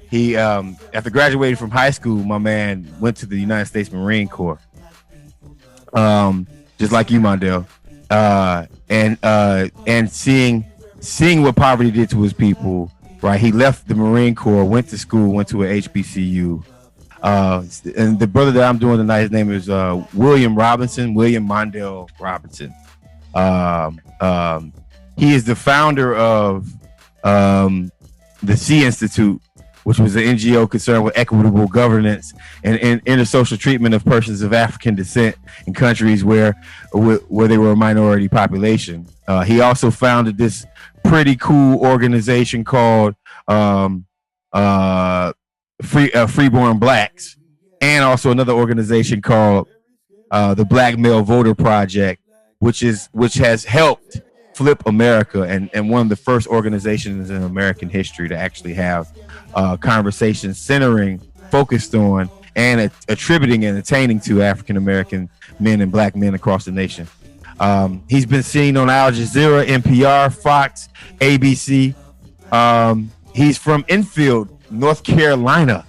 He after graduating from high school, my man went to the United States Marine Corps. Just like you, Mondale. And seeing what poverty did to his people, right? He left the Marine Corps, went to school, went to a HBCU. And the brother that I'm doing tonight, his name is William Mondale Robinson. He is the founder of the C Institute, which was an NGO concerned with equitable governance and intersocial treatment of persons of African descent in countries where they were a minority population. He also founded this pretty cool organization called Freeborn Blacks, and also another organization called the Black Male Voter Project, which has helped flip America, and one of the first organizations in American history to actually have conversations focused on and attributing and attaining to African American men and Black men across the nation. He's been seen on Al Jazeera, NPR, Fox, ABC. He's from Enfield, North Carolina.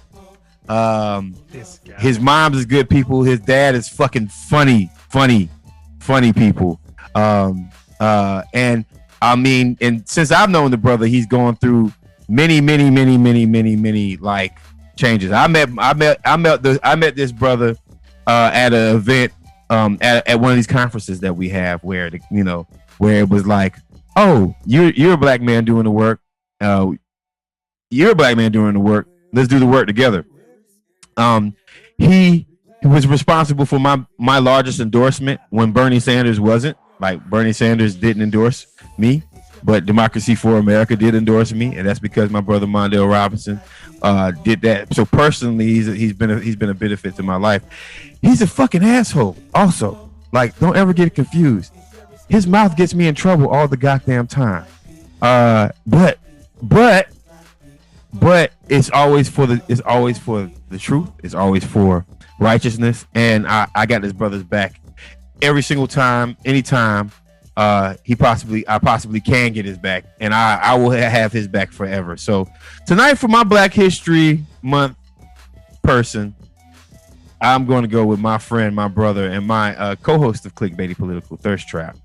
His mom's is good people. His dad is fucking funny people. And I mean, and since I've known the brother, he's gone through many like changes. I met this brother at an event at one of these conferences that we have where it was like, oh, you're a Black man doing the work. You're a Black man doing the work. Let's do the work together. He was responsible for my largest endorsement when Bernie Sanders wasn't. Like, Bernie Sanders didn't endorse me, but Democracy for America did endorse me, and that's because my brother Mondale Robinson did that. So personally, he's been a benefit to my life. He's a fucking asshole. Also, like, don't ever get confused. His mouth gets me in trouble all the goddamn time. But it's always for the truth. It's always for righteousness, and I got this brother's back every single time, anytime I possibly can get his back, and I will have his back forever. So tonight, for my Black History Month person, I'm going to go with my friend, my brother, and my co-host of Clickbaity Political ThirstTrap,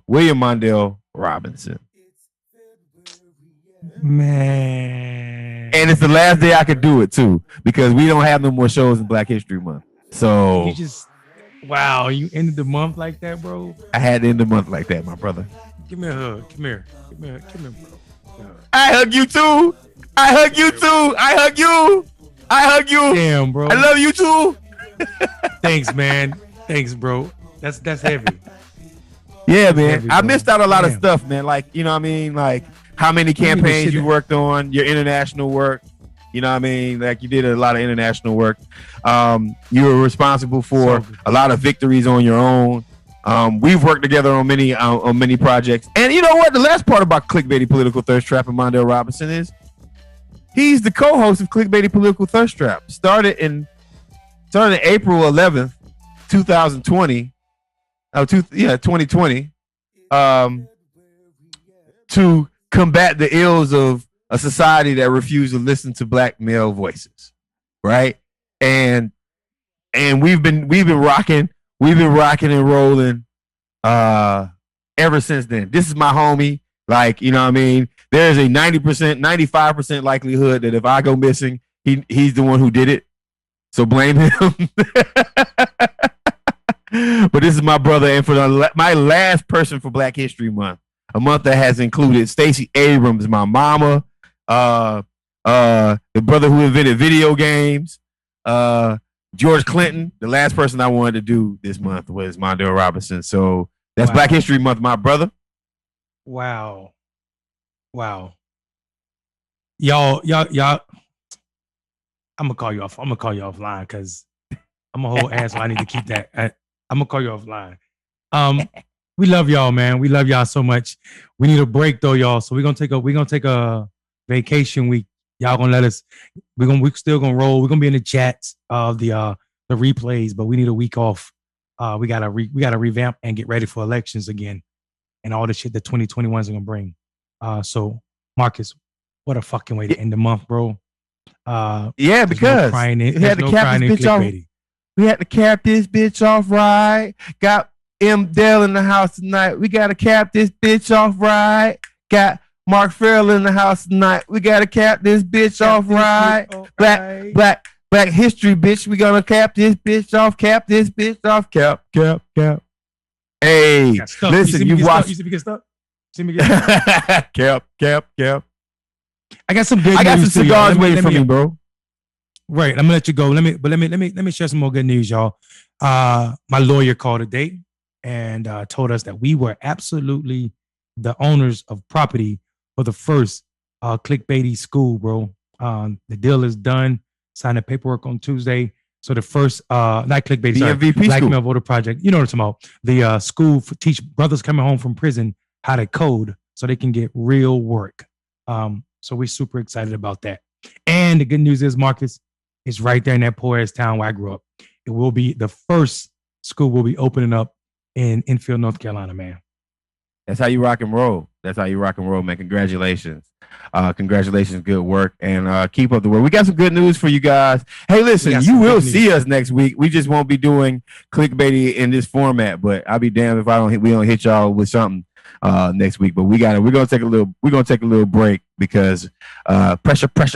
William Mondale Robinson. Man, and it's the last day I could do it too, because we don't have no more shows in Black History Month. So wow, you ended the month like that, bro. I had to end the month like that, my brother. Give me a hug. Come here, bro. I hug you too. I hug you too. I hug you. I hug you. Damn, bro. I love you too. Thanks, man. Thanks, bro. That's heavy. Yeah, man. Heavy, I missed out a lot of Damn. stuff, man. Like, you know what I mean? Like, how many campaigns you worked on, your international work. You know what I mean? Like, you did a lot of international work. You were responsible for a lot of victories on your own. We've worked together on many projects. And you know what? The last part about Clickbaity Political Thirst Trap and Mondale Robinson is he's the co-host of Clickbaity Political Thirst Trap. Started in April 11th, 2020. 2020. To combat the ills of a society that refused to listen to Black male voices, right? And we've been rocking and rolling ever since then. This is my homie. Like, you know what I mean? There's a 90%, 95% likelihood that if I go missing, he's the one who did it. So blame him. But this is my brother, and for my last person for Black History Month, a month that has included Stacey Abrams, my mama, the brother who invented video games, George Clinton. The last person I wanted to do this month was Mondale Robinson. So that's Black History Month, my brother. Wow. Y'all. I'm gonna call you offline because I'm a whole ass. So I need to keep that. I'm gonna call you offline. We love y'all, man. We love y'all so much. We need a break though, y'all. So we're gonna take a vacation week. Y'all gonna let us. We're still gonna roll. We're gonna be in the chats of the replays, but we need a week off. We gotta revamp and get ready for elections again, and all the shit that 2021 is gonna bring. So Marcus, what a fucking way to end the month, bro. Yeah, because we had to cap this bitch off. We had to cap this bitch off right. Got M. Dell in the house tonight. We gotta cap this bitch off right. Got Mark Farrell in the house tonight. We gotta cap this bitch off right. Black history, bitch. We gonna cap this bitch off. Cap this bitch off. Cap. Hey, listen, you watched. See me again. Cap. I got some good I got some news too, y'all. cigars waiting for me, bro. Right, I'm gonna let you go. Let me share some more good news, y'all. My lawyer called today and told us that we were absolutely the owners of property for the first Clickbaity school, bro. The deal is done. Signed the paperwork on Tuesday. So the first, not Clickbaity, The sorry, MVP Black school. Male Voter Project. You know what I'm talking about? The school for teach brothers coming home from prison how to code so they can get real work. So we're super excited about that. And the good news is, Marcus, it's right there in that poor ass town where I grew up. It will be the first school will be opening up in Enfield, North Carolina, man. That's how you rock and roll. That's how you rock and roll, man. Congratulations. Congratulations. Good work. And keep up the work. We got some good news for you guys. Hey, listen, you will see us next week. We just won't be doing Clickbaity in this format, but I'll be damned if we don't hit y'all with something next week. But we're gonna take a little break because pressure. Don't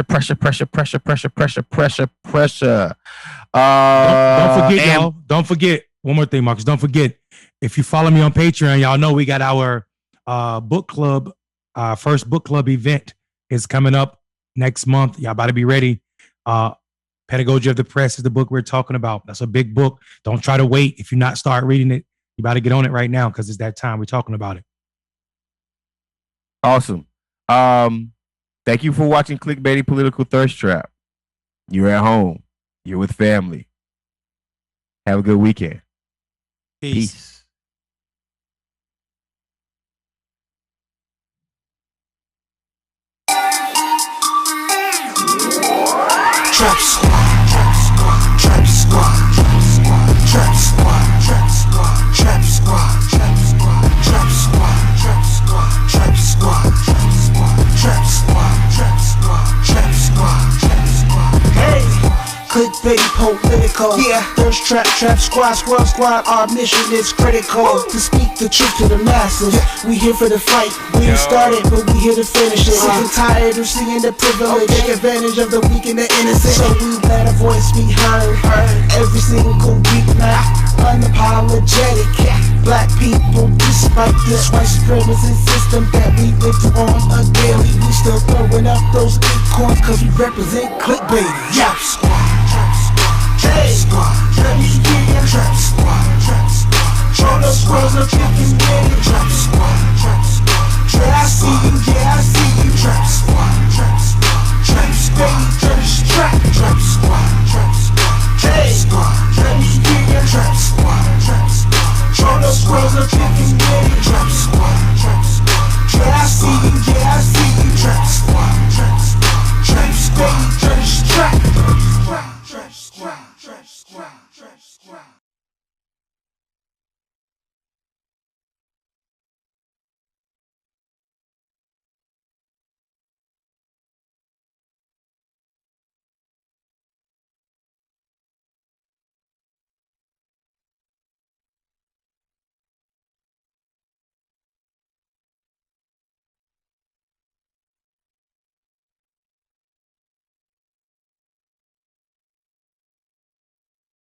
forget, y'all. Don't forget. One more thing, Marcus. Don't forget, if you follow me on Patreon, y'all know we got our book club. Our first book club event is coming up next month. Y'all about to be ready. Pedagogy of the Press is the book we're talking about. That's a big book. Don't try to wait. If you not start reading it, you about to get on it right now because it's that time. We're talking about it. Awesome. Thank you for watching Clickbaity Political Thirst Trap. You're at home. You're with family. Have a good weekend. Peace. Trap squad, trap squad, trap squad, trap squad, trap squad, trap squad, trap squad, trap squad, trap squad, trap squad, trap squad, trap squad, trap squad, trap squad, trap squad, trap squad. Hey, clickbait, political. Yeah, thirst trap, trap squad, squad. Our mission is critical to speak the truth to the masses. We here for the fight. We didn't start it, but we here to finish it. Sick and tired of seeing the privilege, take advantage of the weak and the innocent. So we let our voice be heard every single weeknight. Unapologetic, black people, despite this white supremacy system that we live on a daily. We still throwing up those acorns 'cause we represent clickbait. Trap squad.